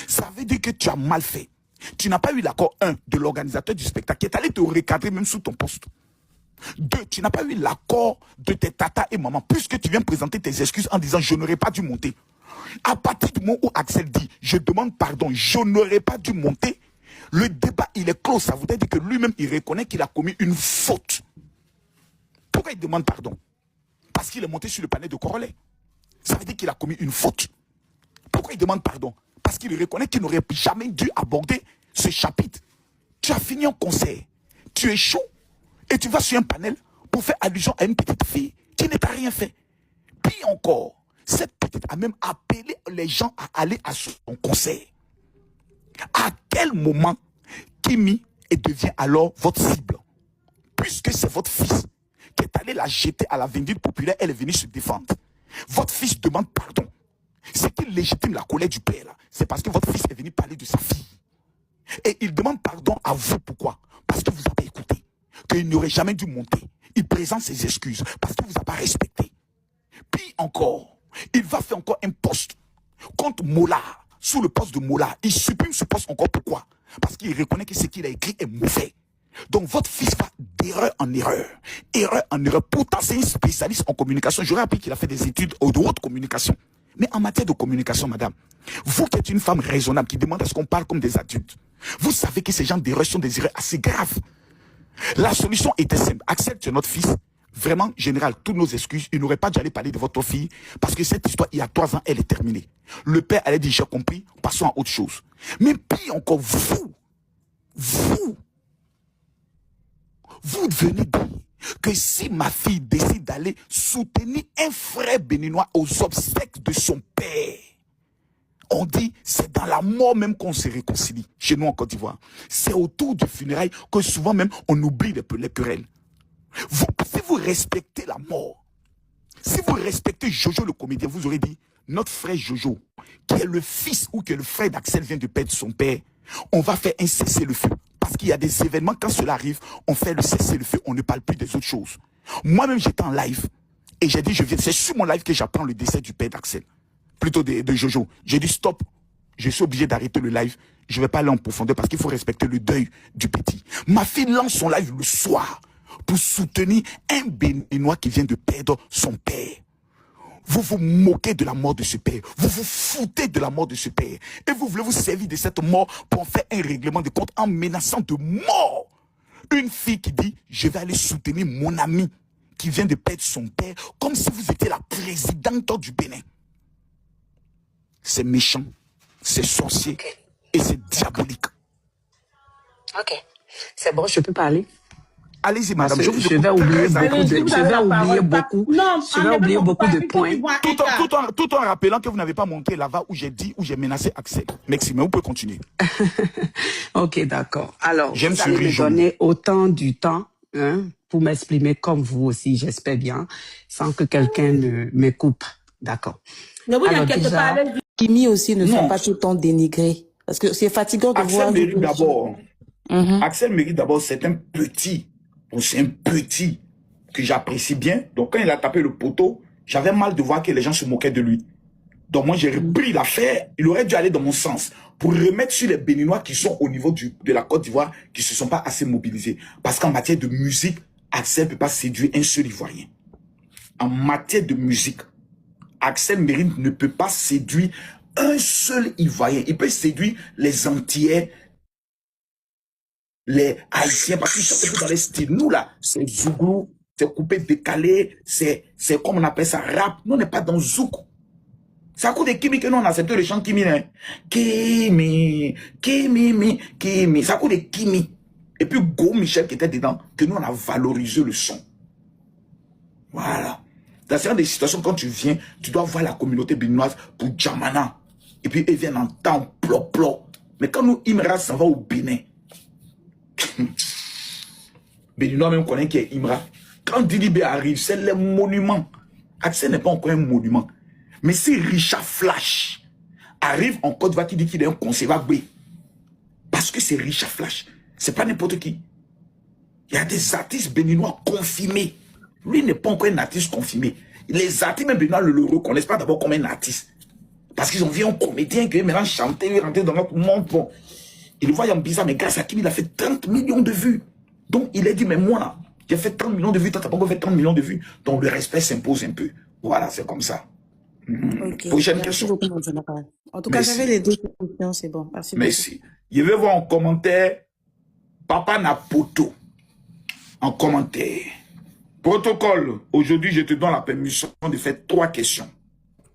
Ça veut dire que tu as mal fait. Tu n'as pas eu l'accord, 1, de l'organisateur du spectacle, qui est allé te recadrer même sous ton poste. 2, tu n'as pas eu l'accord de tes tatas et maman, puisque tu viens présenter tes excuses en disant je n'aurais pas dû monter. À partir du moment où Axel dit je demande pardon, je n'aurais pas dû monter, le débat il est clos. Ça voudrait dire que lui-même il reconnaît qu'il a commis une faute. Pourquoi il demande pardon? Parce qu'il est monté sur le panel de Corolet. Ça veut dire qu'il a commis une faute. Pourquoi il demande pardon? Parce qu'il reconnaît qu'il n'aurait jamais dû aborder ce chapitre. Tu as fini un concert, tu es chaud et tu vas sur un panel pour faire allusion à une petite fille qui ne t'a rien fait. Puis encore, cette petite a même appelé les gens à aller à son concert. À quel moment Kimi devient alors votre cible? Puisque c'est votre fils qui est allé la jeter à la vindicte populaire, elle est venue se défendre. Votre fils demande pardon. C'est qu'il légitime la colère du père là. C'est parce que votre fils est venu parler de sa fille. Et il demande pardon à vous. Pourquoi? Parce que vous n'avez pas écouté. Qu'il n'aurait jamais dû monter. Il présente ses excuses parce que vous n'avez pas respecté. Puis encore, il va faire encore un poste contre Mola. Sous le poste de Mola. Il supprime ce poste encore. Pourquoi? Parce qu'il reconnaît que ce qu'il a écrit est mauvais. Donc votre fils va d'erreur en erreur. Erreur en erreur. Pourtant c'est un spécialiste en communication. J'aurais appris qu'il a fait des études de haute communication. Mais en matière de communication, madame, vous qui êtes une femme raisonnable qui demande à ce qu'on parle comme des adultes, vous savez que ces gens d'erreurs sont des erreurs assez graves. La solution était simple. Axel, tu es notre fils. Vraiment, général, toutes nos excuses. Il n'aurait pas dû aller parler de votre fille parce que cette histoire, il y a 3 ans, elle est terminée. Le père allait dire, j'ai compris, passons à autre chose. Mais puis encore, vous venez dire que si ma fille décide d'aller soutenir un frère béninois aux obsèques de son père, on dit c'est dans la mort même qu'on se réconcilie. Chez nous en Côte d'Ivoire, c'est autour du funérail que souvent même on oublie les querelles. Si vous respectez la mort, si vous respectez Jojo le comédien, vous aurez dit notre frère Jojo, qui est le fils ou que le frère d'Axel vient de perdre son père, on va faire un cessez-le-feu. Parce qu'il y a des événements, quand cela arrive, on fait le cessez-le-feu, on ne parle plus des autres choses. Moi-même, j'étais en live et j'ai dit, c'est sur mon live que j'apprends le décès du père d'Axel, plutôt de Jojo. J'ai dit, stop, je suis obligé d'arrêter le live, je ne vais pas aller en profondeur parce qu'il faut respecter le deuil du petit. Ma fille lance son live le soir pour soutenir un Béninois qui vient de perdre son père. Vous vous moquez de la mort de ce père. Vous vous foutez de la mort de ce père. Et vous voulez vous servir de cette mort pour en faire un règlement de compte en menaçant de mort une fille qui dit « Je vais aller soutenir mon ami qui vient de perdre son père comme si vous étiez la présidente du Bénin. » C'est méchant, c'est sorcier et c'est diabolique. Ok. C'est bon, je peux parler? Allez-y, madame. Je vais oublier beaucoup de points. Tout en rappelant que vous n'avez pas montré là-bas où j'ai dit, où j'ai menacé Axel. Merci, mais vous pouvez continuer. Ok, d'accord. Alors, j'aime vous allez me donner autant du temps pour m'exprimer comme vous aussi, j'espère bien, sans que quelqu'un ne me coupe. D'accord. Ne vous inquiétez pas avec Kimi aussi ne sont pas tout le temps dénigrés. Parce que c'est fatigant de voir... Axel mérite d'abord. Axel mérite d'abord, c'est un petit que j'apprécie bien. Donc quand il a tapé le poteau, j'avais mal de voir que les gens se moquaient de lui. Donc moi j'ai repris l'affaire. Il aurait dû aller dans mon sens pour remettre sur les Béninois qui sont au niveau de la Côte d'Ivoire, qui ne se sont pas assez mobilisés. Parce qu'en matière de musique, Axel ne peut pas séduire un seul Ivoirien. En matière de musique, Axel Mérine ne peut pas séduire un seul Ivoirien. Il peut séduire les Antillais, les Haïtiens, parce qu'ils chantent dans les styles. Nous, là, c'est Zouglou, c'est coupé, décalé, c'est comme on appelle ça, rap. Nous, on n'est pas dans Zouk. C'est à cause de Kimi que nous, on accepte le chant Kimi. Hein. Kimi. C'est à cause de Kimi. Et puis, Go Michel qui était dedans, que nous, on a valorisé le son. Voilà. Dans ce genre de situations, quand tu viens, tu dois voir la communauté béninoise pour Djamana. Et puis, ils viennent en temps, plop. Mais quand nous, Imra s'en va au Bénin, Béninois même connaît qui est Imra. Quand Didibé arrive, c'est le monument. Axel n'est pas encore un monument. Mais si Richard Flash arrive en Côte d'Ivoire qui dit qu'il est un conseiller, parce que c'est Richard Flash, c'est pas n'importe qui. Il y a des artistes béninois confirmés. Lui n'est pas encore un artiste confirmé. Les artistes même béninois ne le reconnaissent pas d'abord comme un artiste. Parce qu'ils ont vu un comédien qui maintenant chanter, rentrer dans notre monde. Bon. Ils le voient en bizarre, mais grâce à qui il a fait 30 millions de vues. Donc il a dit, mais moi, j'ai fait 30 millions de vues, toi, t'as pas encore fait 30 millions de vues. Donc le respect s'impose un peu. Voilà, c'est comme ça. Ok. Prochaine Merci question. beaucoup, mon général. En tout cas, Merci. j'avais les deux questions, c'est bon. Merci beaucoup. Merci. Je vais voir en commentaire Papa Napoto. En commentaire. Protocole. Aujourd'hui, je te donne la permission de faire 3 questions.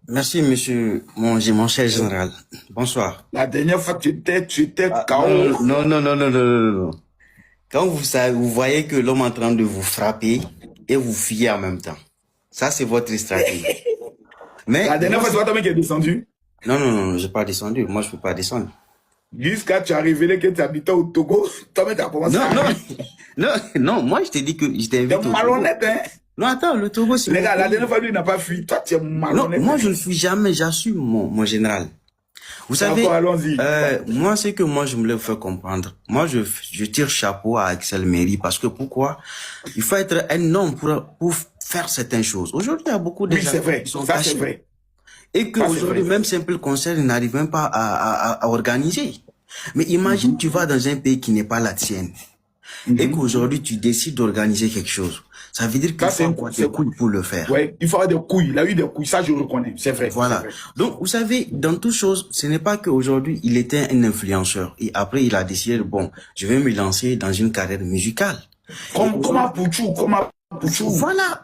Merci, monsieur, mon cher général. Bonsoir. La dernière fois, tu étais Ah, KO. non. Quand vous voyez que l'homme est en train de vous frapper et vous fuyez en même temps, ça, c'est votre stratégie. Mais La dernière fois, c'est toi toi-même qui es descendu. non, j'ai pas descendu. Moi, je peux pas descendre. Jusqu'à tu as révélé que tu habitais au Togo. Toi-même, tu as commencé à... Non, moi, je t'ai dit que je t'invite Tu au es Togo. malhonnête, hein. Non, attends, le Togo, c'est Les mon gars, la pays. dernière fois, lui, il n'a pas fui. Toi, tu es Non, malhonnête. moi, je ne fuis jamais, j'assume, mon général. Vous savez, D'accord, allons-y. moi, c'est que moi, je voulais vous faire comprendre. Moi, je tire chapeau à Axel Méry parce que pourquoi? Il faut être un homme pour faire certaines choses. Aujourd'hui, il y a beaucoup de Oui, gens c'est vrai. qui sont Ça, c'est cachés. vrai. Et que Ça, c'est aujourd'hui, vrai. même simple concert, ils n'arrivent même pas à organiser. Mais imagine, tu vas dans un pays qui n'est pas la tienne. Et qu'aujourd'hui, tu décides d'organiser quelque chose. Ça veut dire qu'il Ça, faut c'est avoir des couilles pour le faire. Ouais, il faut avoir des couilles. Il a eu des couilles. Ça, je le reconnais. C'est vrai. Voilà. C'est vrai. Donc, vous savez, dans toute chose, ce n'est pas qu'aujourd'hui, il était un influenceur. Et après, il a décidé, bon, je vais me lancer dans une carrière musicale. Comme à Pouchou.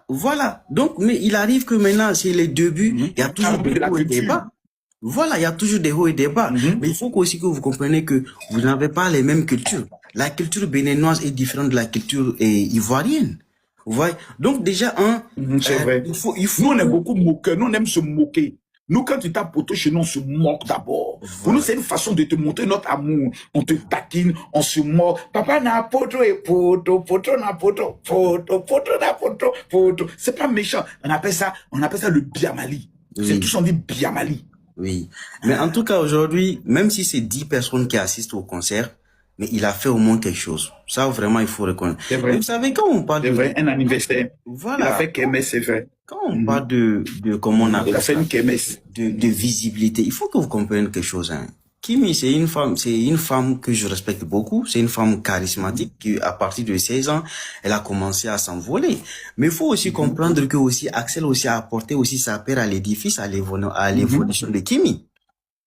Voilà. Donc, mais il arrive que maintenant, c'est les débuts, il y a toujours de des la hauts et des culture. bas. Voilà, il y a toujours des hauts et des bas. Mais il faut aussi que vous compreniez que vous n'avez pas les mêmes cultures. La culture béninoise est différente de la culture ivoirienne. Vous voyez? Donc, déjà, C'est vrai. il faut Nous, on est beaucoup moqueurs. Nous, on aime se moquer. Nous, quand tu tapes poteau chez nous, on se moque d'abord. Pour nous, c'est une façon de te montrer notre amour. On te taquine, on se moque. Papa n'a poto et poto n'a poto n'a poto. C'est pas méchant. On appelle ça le biamali. C'est Oui. tous on dit biamali. Oui. Mais en tout cas, aujourd'hui, même si c'est 10 personnes qui assistent au concert, mais il a fait au moins quelque chose. Ça, vraiment, il faut reconnaître. C'est vrai. Et vous savez, quand on parle C'est vrai, un anniversaire. Il a voilà, fait Kémès, c'est vrai. quand on parle de comment on Il appelle a fait ça, une Kémès. de visibilité, il faut que vous compreniez quelque chose, hein. Kimi, c'est une femme que je respecte beaucoup. C'est une femme charismatique qui, à partir de 16 ans, elle a commencé à s'envoler. Mais il faut aussi comprendre que aussi, Axel aussi a apporté aussi sa paire à l'édifice, à l'évolution de Kimi.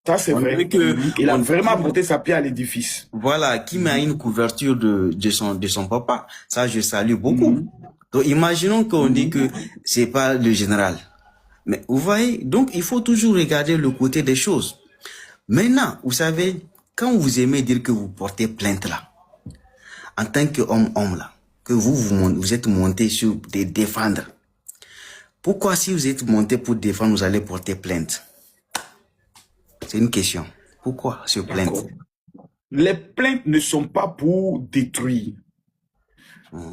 Ça, c'est On vrai. dirait que Il a on- vraiment apporté sa pierre à l'édifice. Voilà, Kim a une couverture de son papa. Ça, je salue beaucoup. Donc, imaginons qu'on dit que c'est pas le général. Mais vous voyez, donc il faut toujours regarder le côté des choses. Maintenant, vous savez, quand vous aimez dire que vous portez plainte là, en tant qu'homme là, que vous êtes monté sur des défendre. Pourquoi si vous êtes monté pour défendre, vous allez porter plainte? C'est une question. Pourquoi se plainte? D'accord. Les plaintes ne sont pas pour détruire.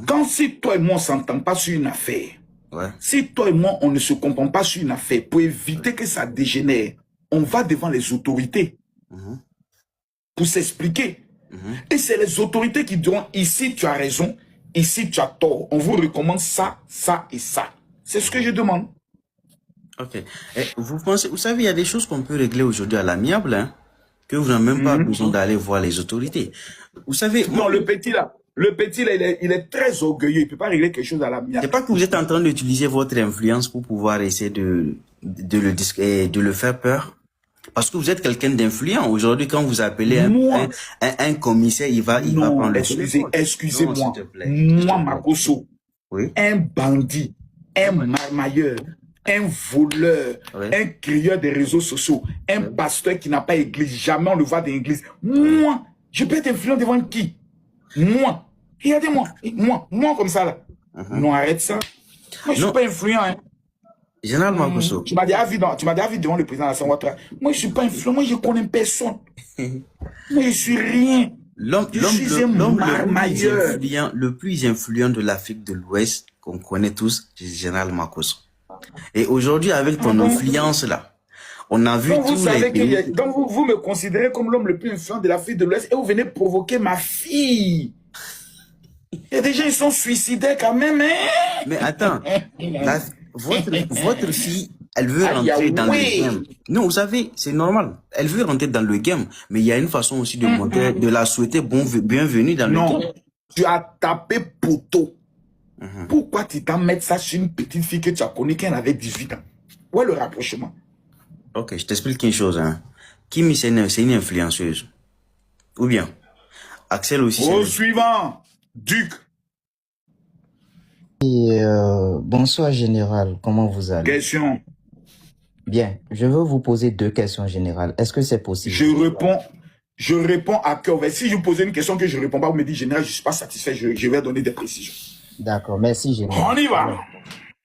Quand si toi et moi on s'entend pas sur une affaire, Ouais. si toi et moi on ne se comprend pas sur une affaire, pour éviter que ça dégénère, on va devant les autorités pour s'expliquer. Et c'est les autorités qui diront ici tu as raison, ici tu as tort. On vous recommande ça, ça et ça. C'est ce que je demande. Ok. Et vous savez, il y a des choses qu'on peut régler aujourd'hui à l'amiable, hein, que vous n'avez même pas besoin d'aller voir les autorités. Vous savez, Non, le petit là, il est très orgueilleux. Il ne peut pas régler quelque chose à la mienne. c'est pas que vous êtes en train d'utiliser votre influence pour pouvoir essayer de le faire peur. Parce que vous êtes quelqu'un d'influent. Aujourd'hui, quand vous appelez un commissaire, il va Non, prendre le téléphone. excusez-moi. Non, s'il te plaît. Moi, Makoso, Oui. un bandit, un marmailleur, un voleur, Oui. un crieur des réseaux sociaux, un pasteur qui n'a pas église, jamais on le voit dans l'église. Moi, je peux être influent devant qui? Moi. Regardez-moi. Moi comme ça là. Non, arrête ça. Moi, je Non. suis pas influent. Hein. Général Makoso. Tu m'as déjà vu devant le président Alassane Ouattara. Moi, je suis pas influent. Moi, je connais personne. Moi, je suis rien. L'homme le plus influent de l'Afrique de l'Ouest qu'on connaît tous, c'est le général Makoso. Et aujourd'hui, avec ton influence là, on a vu Donc, vous tous savez les pays. donc vous me considérez comme l'homme le plus influent de l'Afrique de l'Ouest et vous venez provoquer ma fille. Il y a des gens, ils sont suicidaires quand même, hein? Mais attends, votre fille, elle veut rentrer dans le game. Non, vous savez, c'est normal. Elle veut rentrer dans le game, mais il y a une façon aussi de montrer, de la souhaiter bienvenue dans le game. Non, tu as tapé poteau. Pourquoi tu t'en mets ça sur une petite fille que tu as connue quand elle avait 18 ans? Où est le rapprochement? Ok, je t'explique une chose. Hein. Kimi, c'est une influenceuse. Ou bien, Axel aussi. Au suivant, Duc. Et bonsoir général, comment vous allez? Question. Bien, je veux vous poser 2 questions générales. Est-ce que c'est possible? Je réponds à cœur. Si je vous pose une question que je ne réponds pas, vous me dites général, je ne suis pas satisfait, je vais donner des précisions. D'accord, merci général. On y va.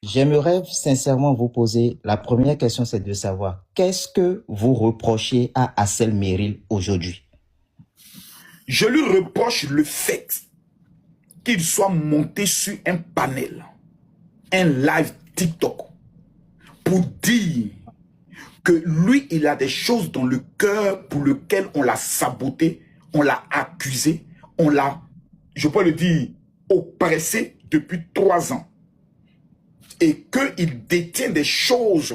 J'aimerais sincèrement vous poser, la première question c'est de savoir, qu'est-ce que vous reprochez à Assel Meril aujourd'hui? Je lui reproche le fait qu'il soit monté sur un panel, un live TikTok, pour dire que lui, il a des choses dans le cœur pour lesquelles on l'a saboté, on l'a accusé, on l'a, je peux le dire, oppressé depuis 3 ans. Et qu'il détient des choses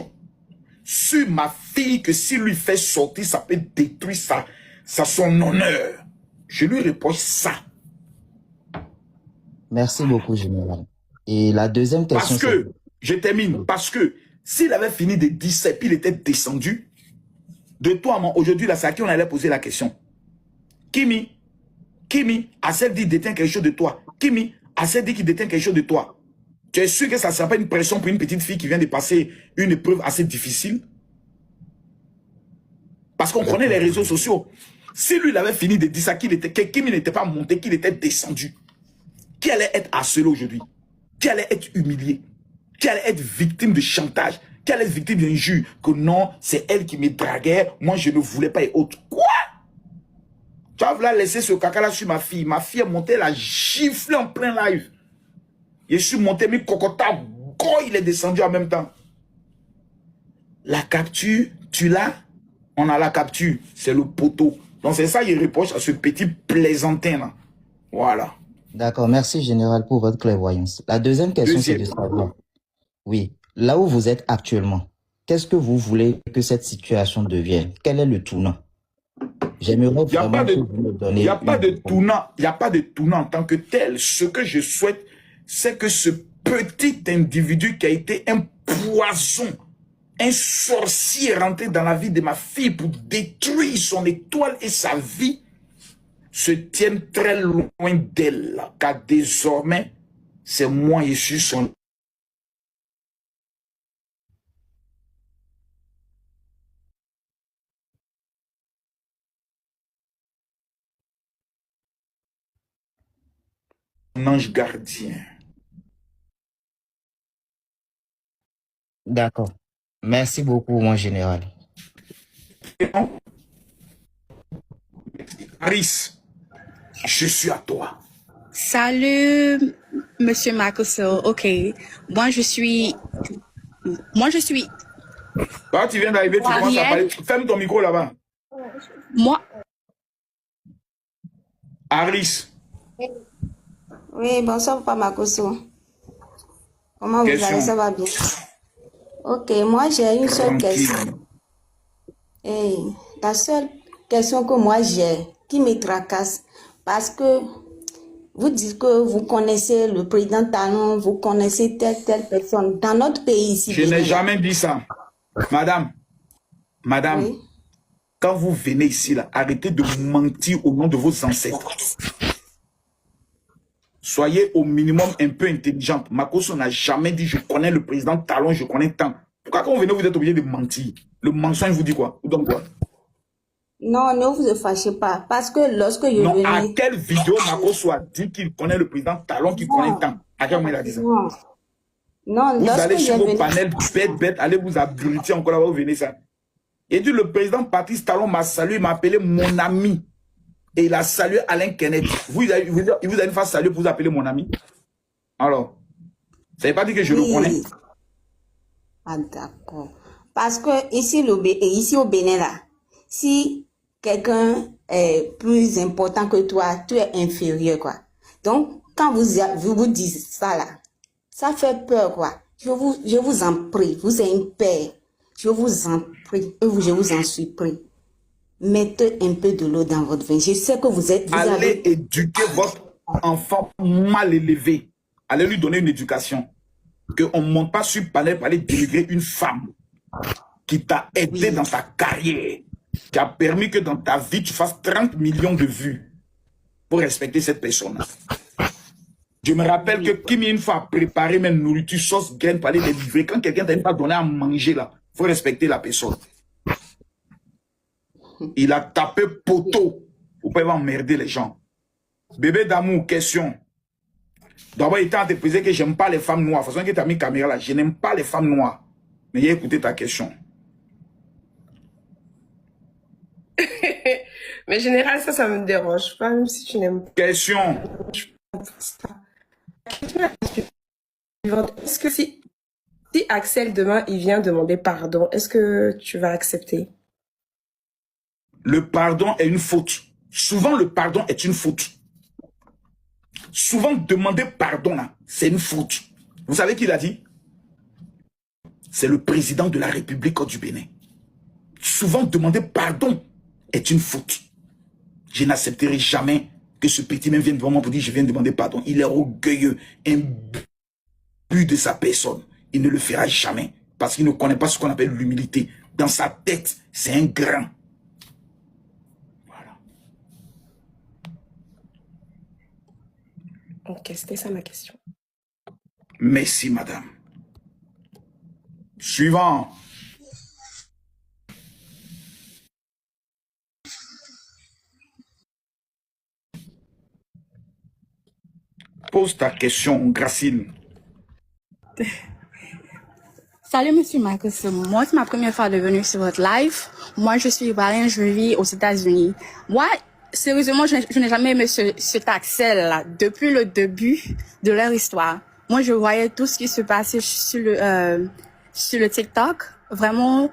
sur ma fille que s'il lui fait sortir, ça peut détruire son honneur. Je lui reproche ça. Merci beaucoup, général. Et la deuxième question... Parce que, je termine, parce que s'il avait fini de dire ça, puis il était descendu, de toi, moi, aujourd'hui, là, c'est à qui on allait poser la question. Kimi, Assel dit qu'il détient quelque chose de toi. Kimi, Assel dit qu'il détient quelque chose de toi. Tu es sûr que ça ne sera pas une pression pour une petite fille qui vient de passer une épreuve assez difficile? Parce qu'on connaît les réseaux sociaux. Si lui, il avait fini de dire ça, que Kimi n'était pas monté, qu'il était descendu, qui allait être harcelé aujourd'hui? Qui allait être humilié? Qui allait être victime de chantage? Qui allait être victime d'injure? Que non, c'est elle qui me draguait, moi je ne voulais pas et autres. Quoi? Tu vas laisser ce caca-là sur ma fille. Ma fille est montée, elle a giflé en plein live. Je suis monté, mais cocota, go, il est descendu en même temps. La capture, tu l'as? On a la capture, c'est le poteau. Donc c'est ça, il reproche à ce petit plaisantin là. Voilà. D'accord, merci général pour votre clairvoyance. La deuxième question, c'est de savoir, oui, là où vous êtes actuellement, qu'est-ce que vous voulez que cette situation devienne? Quel est le tournant? J'aimerais vraiment que vous me donniez... Il n'y a pas de tournant en tant que tel. Ce que je souhaite, c'est que ce petit individu qui a été un poison, un sorcier rentré dans la vie de ma fille pour détruire son étoile et sa vie, se tienne très loin d'elle, car désormais, c'est moi, je suis son ange gardien. D'accord. Merci beaucoup, mon général. Aris, je suis à toi. Salut, Monsieur Makoso. Ok, moi je suis. Quand tu viens d'arriver, tu commences à parler. Ferme ton micro là-bas. Moi. Aris. Oui, bonsoir, Papa Makoso. Comment vous allez? Ça va bien? Ok, moi j'ai une seule question. Et la seule question que moi j'ai, qui me tracasse, parce que vous dites que vous connaissez le président Talon, vous connaissez telle personne. Dans notre pays ici. Je n'ai jamais dit ça. Madame, oui? Quand vous venez ici, là, arrêtez de mentir au nom de vos ancêtres. Soyez au minimum un peu intelligente. Makoso n'a jamais dit je connais le président Talon, je connais tant. Pourquoi quand vous venez, vous êtes obligé de mentir? Le mensonge vous dit quoi? Vous donne quoi? Non, ne vous fâchez pas. Parce que lorsque je venais... À quelle vidéo Makoso a dit qu'il connaît le président Talon, qu'il connaît tant? À quel moment il a dit ça? Non, vous allez sur vos panels bête, allez vous abrutir encore là-bas, vous venez ça. Et dit le président Patrice Talon m'a salué, il m'a appelé mon ami. Et il a salué Alain Kennedy. Il vous a une fois salué pour vous appeler mon ami. Alors, ça ne veut pas dire que je le connais. Ah, d'accord. Parce que ici au Bénin, là, si quelqu'un est plus important que toi, tu es inférieur, quoi. Donc, quand vous dites ça là, ça fait peur quoi. Je vous en prie, vous êtes un père. Je vous en prie, je vous en supplie. Mettez un peu de l'eau dans votre vin. Je sais que vous Allez avez... éduquer votre enfant mal élevé. Allez lui donner une éducation. Qu'on ne monte pas sur palais pour aller dénigrer une femme qui t'a aidé dans ta carrière, qui a permis que dans ta vie, tu fasses 30 millions de vues pour respecter cette personne. Je me rappelle que Kimi, une fois, a préparé même nourriture, sauce, graines pour aller les livrer. Quand quelqu'un t'a pas donné à manger, là, il faut respecter la personne. Il a tapé poteau. Vous pouvez emmerder les gens. Bébé d'amour, question. D'abord, il t'a précisé que j'aime pas les femmes noires. De toute façon, que tu as mis caméra là, je n'aime pas les femmes noires. Mais il a écouté ta question. Mais général, ça me dérange pas, même si tu n'aimes pas. Question. Est-ce que si Axel demain, il vient demander pardon, est-ce que tu vas accepter? Le pardon est une faute. Souvent, le pardon est une faute. Souvent, demander pardon, là, c'est une faute. Vous savez qui l'a dit? C'est le président de la République du Bénin. Souvent, demander pardon est une faute. Je n'accepterai jamais que ce petit même vienne devant moi pour dire je viens demander pardon. Il est orgueilleux, imbu de sa personne. Il ne le fera jamais parce qu'il ne connaît pas ce qu'on appelle l'humilité. Dans sa tête, c'est un grand. Voilà. Ok, c'était ça ma question. Merci, madame. Suivant. Pose ta question, Gracile. Salut, Monsieur Marcus. Moi, c'est ma première fois de venir sur votre live. Moi, je suis ivoirienne, je vis aux États-Unis. Moi, sérieusement, je n'ai jamais aimé cet Axel-là depuis le début de leur histoire. Moi, je voyais tout ce qui se passait sur le TikTok. Vraiment,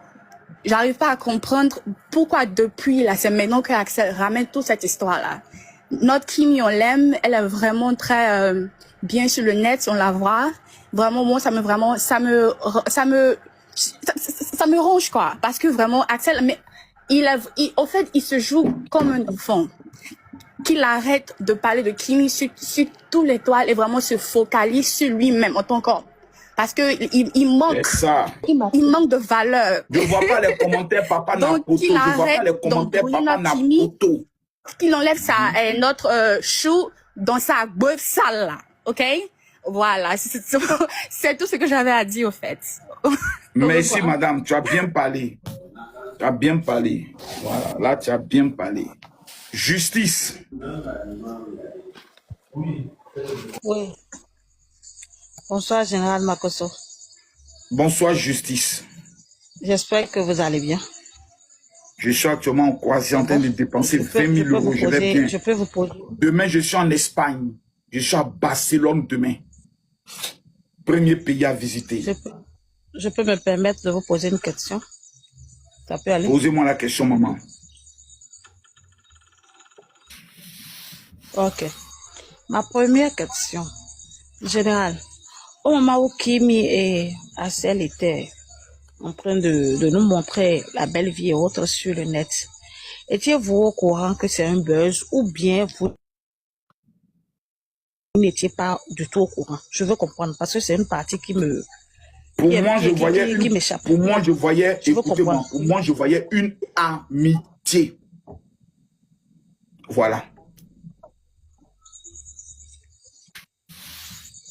j'arrive pas à comprendre pourquoi depuis là, c'est maintenant que Axel ramène toute cette histoire-là. Notre Kimi, on l'aime, elle est vraiment très bien sur le net, on la voit. Vraiment, moi, ça me ronge quoi, parce que vraiment Axel, mais au fait, il se joue comme un enfant. Qu'il arrête de parler de Kimi sur tous les toiles et vraiment se focalise sur lui-même en tant qu'homme. Parce que il manque de valeur. Je vois pas les commentaires papa Napoto. Je vois pas les commentaires papa Napoto. Qu'il enlève notre chou dans sa boeuf sale là, ok? Voilà, c'est tout ce que j'avais à dire au fait. Merci madame, tu as bien parlé. Tu as bien parlé. Voilà, là tu as bien parlé. Justice. Oui. Bonsoir, Général Makosso. Bonsoir, Justice. J'espère que vous allez bien. Je suis actuellement en Croatie en train de dépenser 20 000 euros. Je vais bien. Je peux vous poser. Demain, je suis en Espagne. Je suis à Barcelone demain. Premier pays à visiter. Je peux me permettre de vous poser une question? Ça peut aller? Posez-moi la question, maman. Ok. Ma première question. Général, au moment où Kimi et Axel étaient en train de nous montrer la belle vie et autres sur le net, étiez-vous au courant que c'est un buzz ou bien vous n'étiez pas du tout au courant? Je veux comprendre parce que c'est une partie qui me... Pour moi, je voyais qui m'échappe. Pour moi, je voyais, écoutez-moi, pour moi, je voyais une amitié. Voilà.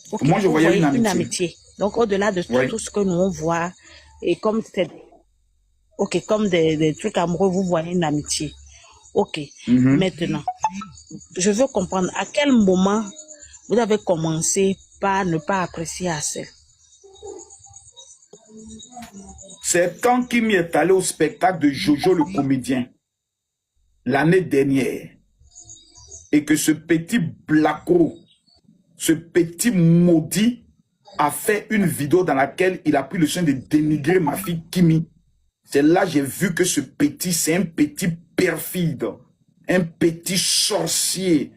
Okay, moi, je voyais une amitié. Donc, au-delà de tout ce que nous on voit, et comme comme des trucs amoureux, vous voyez une amitié. Ok. Maintenant, je veux comprendre à quel moment vous avez commencé par ne pas apprécier Axel. C'est quand Kimi est allé au spectacle de Jojo le comédien l'année dernière et que ce petit blacko, ce petit maudit a fait une vidéo dans laquelle il a pris le soin de dénigrer ma fille Kimi. C'est là que j'ai vu que ce petit, c'est un petit perfide, un petit sorcier.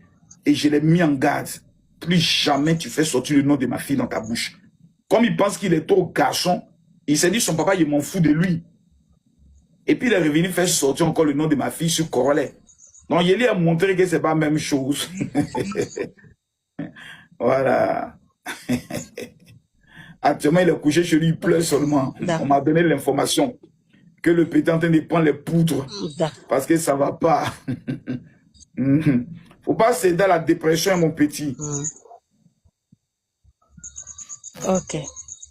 Et je l'ai mis en garde. plus jamais tu fais sortir le nom de ma fille dans ta bouche. Comme il pense qu'il est trop garçon, il s'est dit son papa, il m'en fout de lui. Et puis il est revenu faire sortir encore le nom de ma fille sur Corolet. Donc il lui a montré que c'est pas la même chose. Voilà. Actuellement, il est couché chez lui, il pleure seulement. On m'a donné l'information que le petit est en train de prendre les poudres parce que ça va pas. Faut pas céder à la dépression, mon petit. Ok,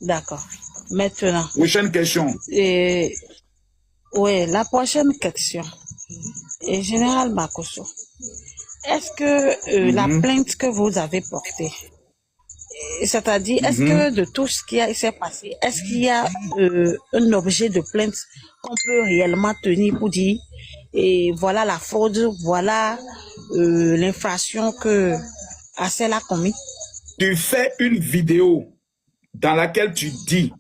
d'accord. Maintenant. Prochaine question. Oui, la prochaine question. Général Makosso, est-ce que la plainte que vous avez portée, c'est-à-dire, est-ce que de tout ce qui s'est passé, est-ce qu'il y a un objet de plainte qu'on peut réellement tenir pour dire, et voilà la fraude, voilà l'infraction que Assel a commis? Tu fais une vidéo dans laquelle tu dis,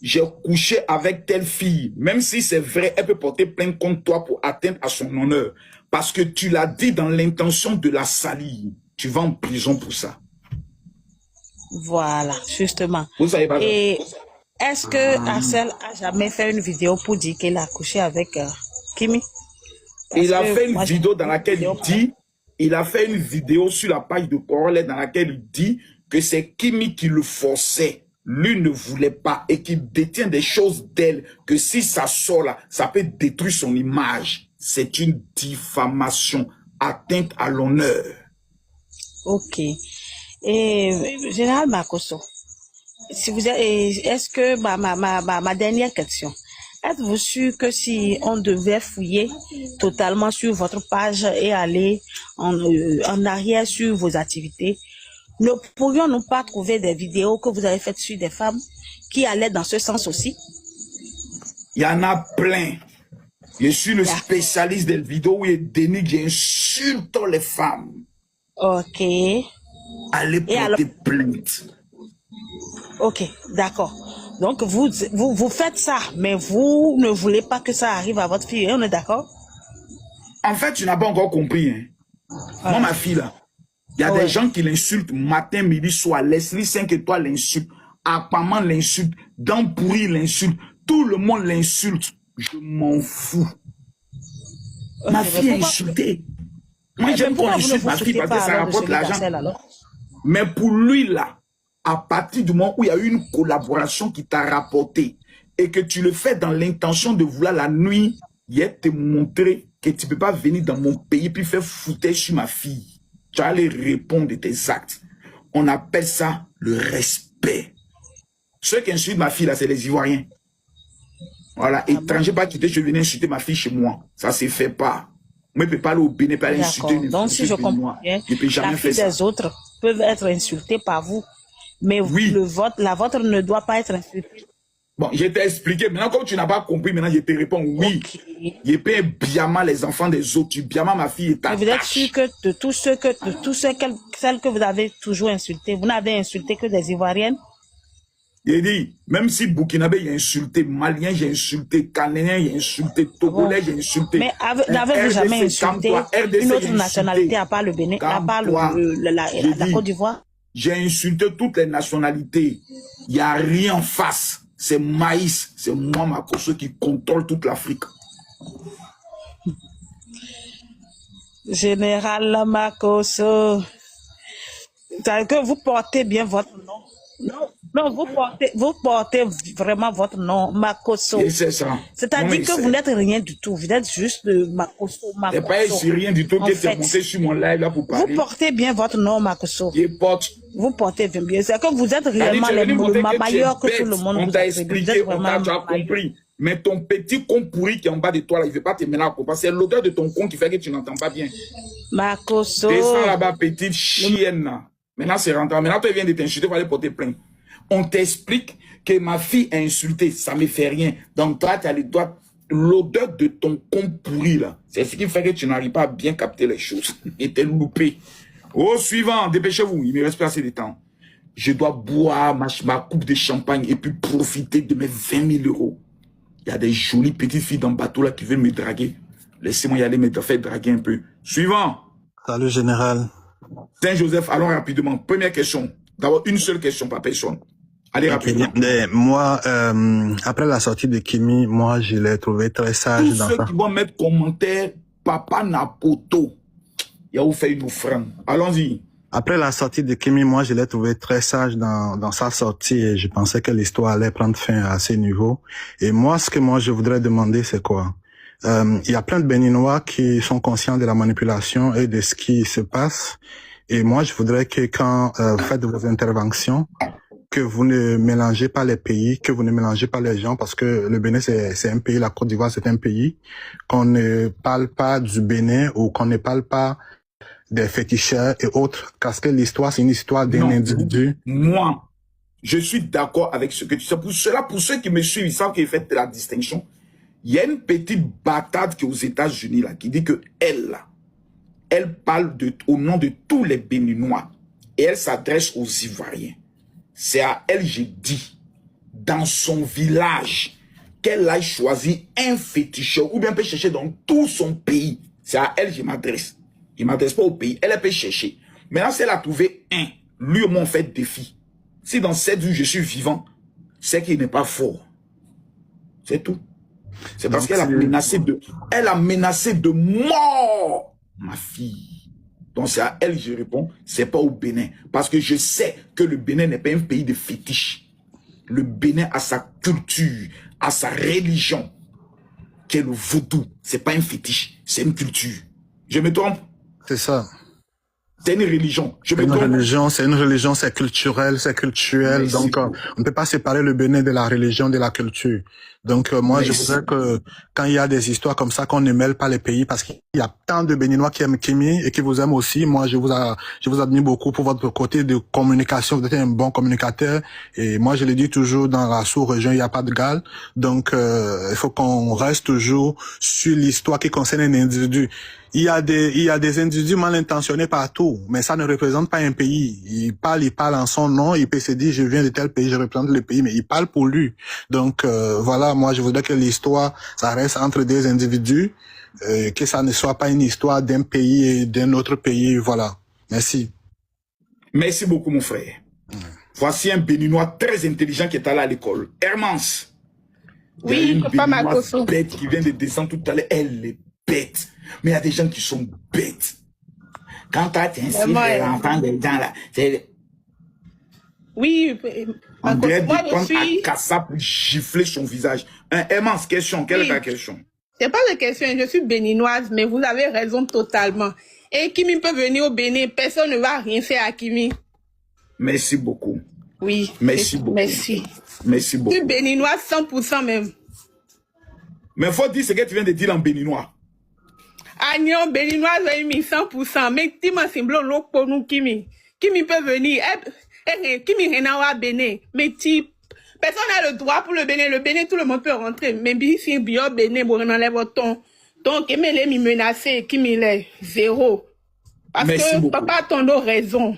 j'ai couché avec telle fille, même si c'est vrai, elle peut porter plainte contre toi pour atteindre à son honneur, parce que tu l'as dit dans l'intention de la salir. Tu vas en prison pour ça. Voilà, justement. Vous savez pas. Et est-ce que Assel a jamais fait une vidéo pour dire qu'il a couché avec Kimi? Il a fait une vidéo dans laquelle il dit, il a fait une vidéo sur la page de Corolet dans laquelle il dit que c'est Kimi qui le forçait. Lui ne voulait pas et qu'il détient des choses d'elle que si ça sort là, ça peut détruire son image. C'est une diffamation, atteinte à l'honneur. Ok. Et Général Makosso, si vous est-ce que ma dernière question, êtes-vous sûr que si on devait fouiller totalement sur votre page et aller en arrière sur vos activités, ne pourrions-nous pas trouver des vidéos que vous avez faites sur des femmes qui allaient dans ce sens aussi? Il y en a plein. Je suis le spécialiste des vidéos où il dénigre et insulte les femmes. Ok. Allez porter plainte. Ok, d'accord. Donc vous faites ça, mais vous ne voulez pas que ça arrive à votre fille, on est d'accord? En fait, tu n'as pas encore compris. Hein. Moi, ma fille, là, il y a des gens qui l'insultent matin, midi, soir. Leslie 5 étoiles l'insulte. Apparemment l'insulte. Dans pourri l'insulte. Tout le monde l'insulte. Je m'en fous. Ma fille est insultée. Moi, j'aime qu'on insulte ma fille parce que ça rapporte l'argent. Mais pour lui, là, à partir du moment où il y a eu une collaboration qui t'a rapporté et que tu le fais dans l'intention de vouloir la nuit, il a te montrer que tu ne peux pas venir dans mon pays puis faire foutre sur ma fille. Tu vas aller répondre de tes actes. On appelle ça le respect. Ceux qui insultent ma fille, là, c'est les Ivoiriens. Voilà, étranger pas quitter, je venais insulter ma fille chez moi. Ça ne se fait pas. Moi, je ne peux pas aller au Bénin, pas aller insulter une donc, si je comprends bien, la fille des autres peuvent être insultées par vous. Mais la vôtre ne doit pas être insultée. Bon, je t'ai expliqué. Maintenant, comme tu n'as pas compris, maintenant, je te réponds oui. Okay. Je peux biama les enfants des autres. Tu biama ma fille et ta tâche. Vous êtes sûr que de tous celles que vous avez toujours insultées, vous n'avez insulté que des Ivoiriennes? J'ai dit, même si Burkinabé, j'ai insulté, Malien, j'ai insulté, Canéen, j'ai insulté, Togolais, j'ai insulté. Mais n'avez-vous jamais insulté une autre nationalité à part le Bénin, à part la Côte d'Ivoire? J'ai insulté toutes les nationalités. Il n'y a rien en face. C'est maïs. C'est moi, Makosso, qui contrôle toute l'Afrique. Général Makosso, que vous portez bien votre nom. Non, vous portez vraiment votre nom, Makosso. C'est ça. C'est-à-dire que vous n'êtes rien du tout. Vous êtes juste Makosso. C'est pas rien du tout qui est monté sur mon live là pour parler. Vous portez bien votre nom, Makosso. Vous portez bien. C'est que vous êtes réellement le meilleur que tout le monde. On t'a expliqué, tu as compris. Mais ton petit con pourri qui est en bas de toi là, il ne veut pas te mêler à comprendre. C'est l'odeur de ton con qui fait que tu n'entends pas bien. Makosso. Descends là-bas, petite chienne là. Maintenant, c'est rentrant. Maintenant, tu viens de t'insulter, il va aller porter plainte. On t'explique que ma fille a insulté, ça ne me fait rien. Donc, toi, tu as l'odeur de ton con pourri, là. C'est ce qui fait que tu n'arrives pas à bien capter les choses. Et t'es loupé. Au suivant, dépêchez-vous, il me reste pas assez de temps. Je dois boire ma coupe de champagne et puis profiter de mes 20 000 euros. Il y a des jolies petites filles dans le bateau, là, qui veulent me draguer. Laissez-moi y aller me faire draguer un peu. Suivant. Salut, général. Saint-Joseph, allons rapidement. Première question. D'abord, une seule question par personne. Allez rapidement. Moi, après la sortie de Kimi, moi, je l'ai trouvé très sage. Tous ceux qui vont mettre commentaire, Papa Napoto, il a vous fait une offrande. Allons-y. Après la sortie de Kimi, moi, je l'ai trouvé très sage dans sa sortie et je pensais que l'histoire allait prendre fin à ce niveau. Et moi, ce que je voudrais demander, c'est quoi? Il y a plein de Béninois qui sont conscients de la manipulation et de ce qui se passe. Et moi, je voudrais que quand vous faites vos interventions, que vous ne mélangez pas les pays, que vous ne mélangez pas les gens, parce que le Bénin, c'est un pays, la Côte d'Ivoire, c'est un pays, qu'on ne parle pas du Bénin ou qu'on ne parle pas des féticheurs et autres, parce que l'histoire, c'est une histoire d'un individu. Moi, je suis d'accord avec ce que tu sais. Pour cela, pour ceux qui me suivent, ils savent qu'il fait la distinction. Il y a une petite bâtarde qui est aux États-Unis là, qui dit que elle parle au nom de tous les Béninois et elle s'adresse aux Ivoiriens. C'est à elle, j'ai dit, dans son village, qu'elle a choisi un féticheur ou bien peut chercher dans tout son pays. C'est à elle que je m'adresse. Je ne m'adresse pas au pays. Elle peut chercher. Maintenant, si elle a trouvé un, lui au moins fait défi. Si dans 7 jours je suis vivant, c'est qu'il n'est pas fort. C'est tout. C'est parce qu'elle a menacé de mort ma fille. Donc c'est à elle que je réponds, c'est pas au Bénin. Parce que je sais que le Bénin n'est pas un pays de fétiches. Le Bénin a sa culture, a sa religion, qui est le vaudou. C'est pas un fétiche, c'est une culture. Je me trompe? C'est ça. C'est une religion. C'est une religion, c'est culturel, c'est culturel. Merci. Donc, on ne peut pas séparer le Bénin de la religion, de la culture. Donc, moi, je voudrais que quand il y a des histoires comme ça, qu'on ne mêle pas les pays, parce qu'il y a tant de Béninois qui aiment Kimi et qui vous aiment aussi. Moi, je vous admire beaucoup pour votre côté de communication. Vous êtes un bon communicateur. Et moi, je le dis toujours, dans la sous-région, il n'y a pas de Galles. Donc, il faut qu'on reste toujours sur l'histoire qui concerne un individu. Il y a des individus mal intentionnés partout, mais ça ne représente pas un pays. Il parle en son nom, il peut se dire je viens de tel pays, je représente le pays, mais il parle pour lui. Donc voilà, moi je voudrais que l'histoire, ça reste entre des individus, que ça ne soit pas une histoire d'un pays et d'un autre pays, voilà. Merci. Merci beaucoup mon frère. Voici un Béninois très intelligent qui est allé à l'école. Hermance. Oui, Papa Makosso. Bête qui vient de descendre tout à l'heure, elle est bête. Mais il y a des gens qui sont bêtes. Quand tu as l'enfant des gens là, c'est... Oui, on dirait moi je suis... Kassa pour gifler son visage. Hermance, question, quelle est ta question? C'est pas la question, je suis béninoise, mais vous avez raison totalement. Et Kimi peut venir au Bénin, personne ne va rien faire à Kimi. Merci beaucoup. Oui. Merci beaucoup. Merci. Merci beaucoup. Je suis béninoise 100% même. Mais il faut dire ce que tu viens de dire en béninois. Agnon, béninoise, 100%. Mais tu m'as semblé l'autre pour nous, Kimi. Kimi peut venir. Kimi Renawa Bénin. Mais personne n'a le droit pour le Bénin. Le Bénin, tout le monde peut rentrer. Mais si un bio Bénin, bon, on enlève ton. Donc, Kimi est menacé. Kimi est zéro. Parce merci que beaucoup. Papa a raison.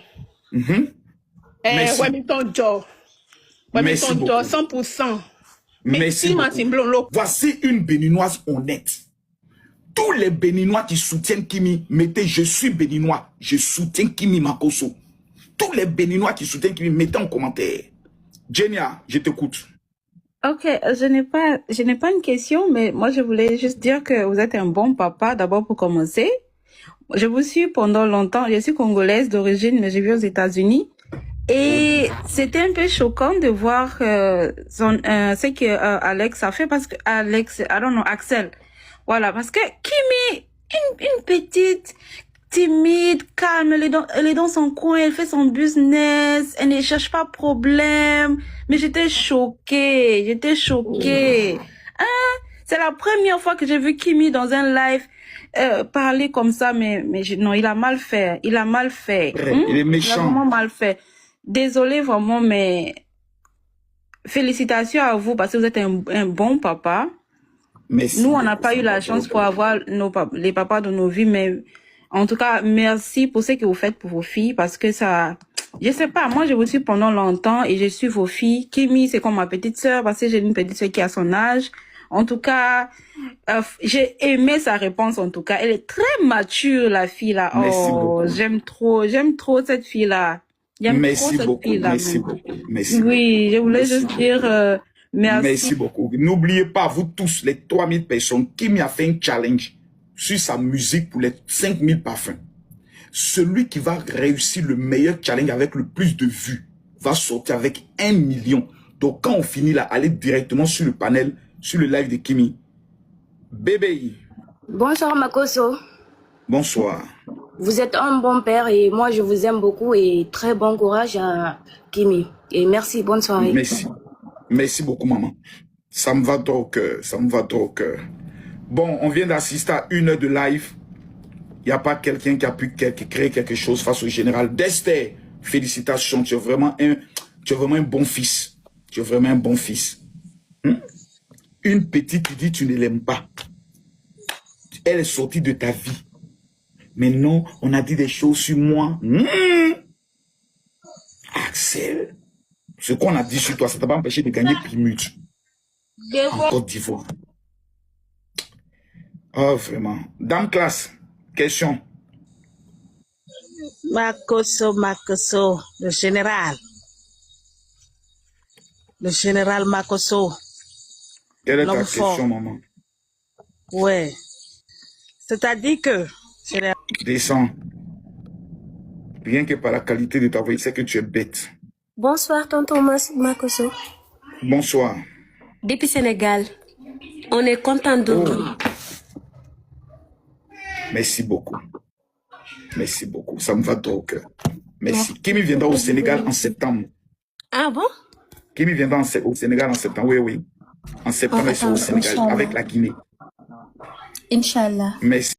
Wellington Joe. Wellington Joe, 100%. Merci beaucoup. Voici une béninoise honnête. Tous les Béninois qui soutiennent Kimi, mettez « Je suis Béninois, je soutiens Kimi Makosso ». Tous les Béninois qui soutiennent Kimi, mettez en commentaire. Genia, je t'écoute. Ok, je n'ai pas une question, mais moi je voulais juste dire que vous êtes un bon papa, d'abord pour commencer. Je vous suis pendant longtemps, je suis congolaise d'origine, mais j'ai vécu aux États-Unis. Et c'était un peu choquant de voir ce que Alex a fait, parce que Axel. Voilà, parce que Kimi, une petite, timide, calme, elle est dans son coin, elle fait son business, elle ne cherche pas problème. Mais j'étais choquée. C'est la première fois que j'ai vu Kimi dans un live parler comme ça, mais non, il a mal fait. Il a est méchant. Il a vraiment mal fait. Désolée vraiment, mais félicitations à vous parce que vous êtes un bon papa. Merci. Nous, on n'a pas eu la chance pour avoir les papas de nos vies, mais en tout cas, merci pour ce que vous faites pour vos filles parce que ça, je sais pas, moi je vous suis pendant longtemps et je suis vos filles. Kimi, c'est comme ma petite sœur parce que j'ai une petite sœur qui a son âge. En tout cas, j'ai aimé sa réponse, en tout cas. Elle est très mature, la fille, là. Merci Oh, beaucoup. j'aime trop cette fille-là. J'aime trop Merci cette beaucoup. fille-là. Merci beaucoup. Merci Oui, je voulais Merci juste dire merci. Merci beaucoup. N'oubliez pas, vous tous, les 3000 personnes, Kimi a fait un challenge sur sa musique pour les 5000 parfums. Celui qui va réussir le meilleur challenge avec le plus de vues va sortir avec 1 million. Donc, quand on finit là, allez directement sur le panel, sur le live de Kimi. Bébé. Bonsoir, Makoso. Bonsoir. Vous êtes un bon père et moi, je vous aime beaucoup et très bon courage à Kimi. Et merci, bonne soirée. Merci. Merci beaucoup, maman. Ça me va droit au cœur. Ça me va droit au cœur. Bon, on vient d'assister à 1 heure de live. Il n'y a pas quelqu'un qui a pu créer quelque chose face au général. Dester, félicitations. Tu es vraiment un bon fils. Tu es vraiment un bon fils. Une petite qui dit tu ne l'aimes pas. Elle est sortie de ta vie. Mais non, on a dit des choses sur moi. Axel, ce qu'on a dit sur toi, ça ne t'a pas empêché de gagner Plymouth en Côte d'Ivoire. Oh, vraiment. Dame classe, question. Makoso, le général. Le général Makoso. Quelle est ta question, maman? Ouais. C'est-à-dire que... Descends. Rien que par la qualité de ta voix, c'est que tu es bête. Bonsoir, tonton Makoso. Bonsoir. Depuis Sénégal, on est content de vous. Merci beaucoup. Merci beaucoup. Ça me va droit au cœur. Merci. Kimi viendra au Sénégal en septembre. Ah bon? Kimi viendra au Sénégal en septembre. Oui, oui. En septembre, il sera au Sénégal avec la Guinée. Inch'Allah. Merci.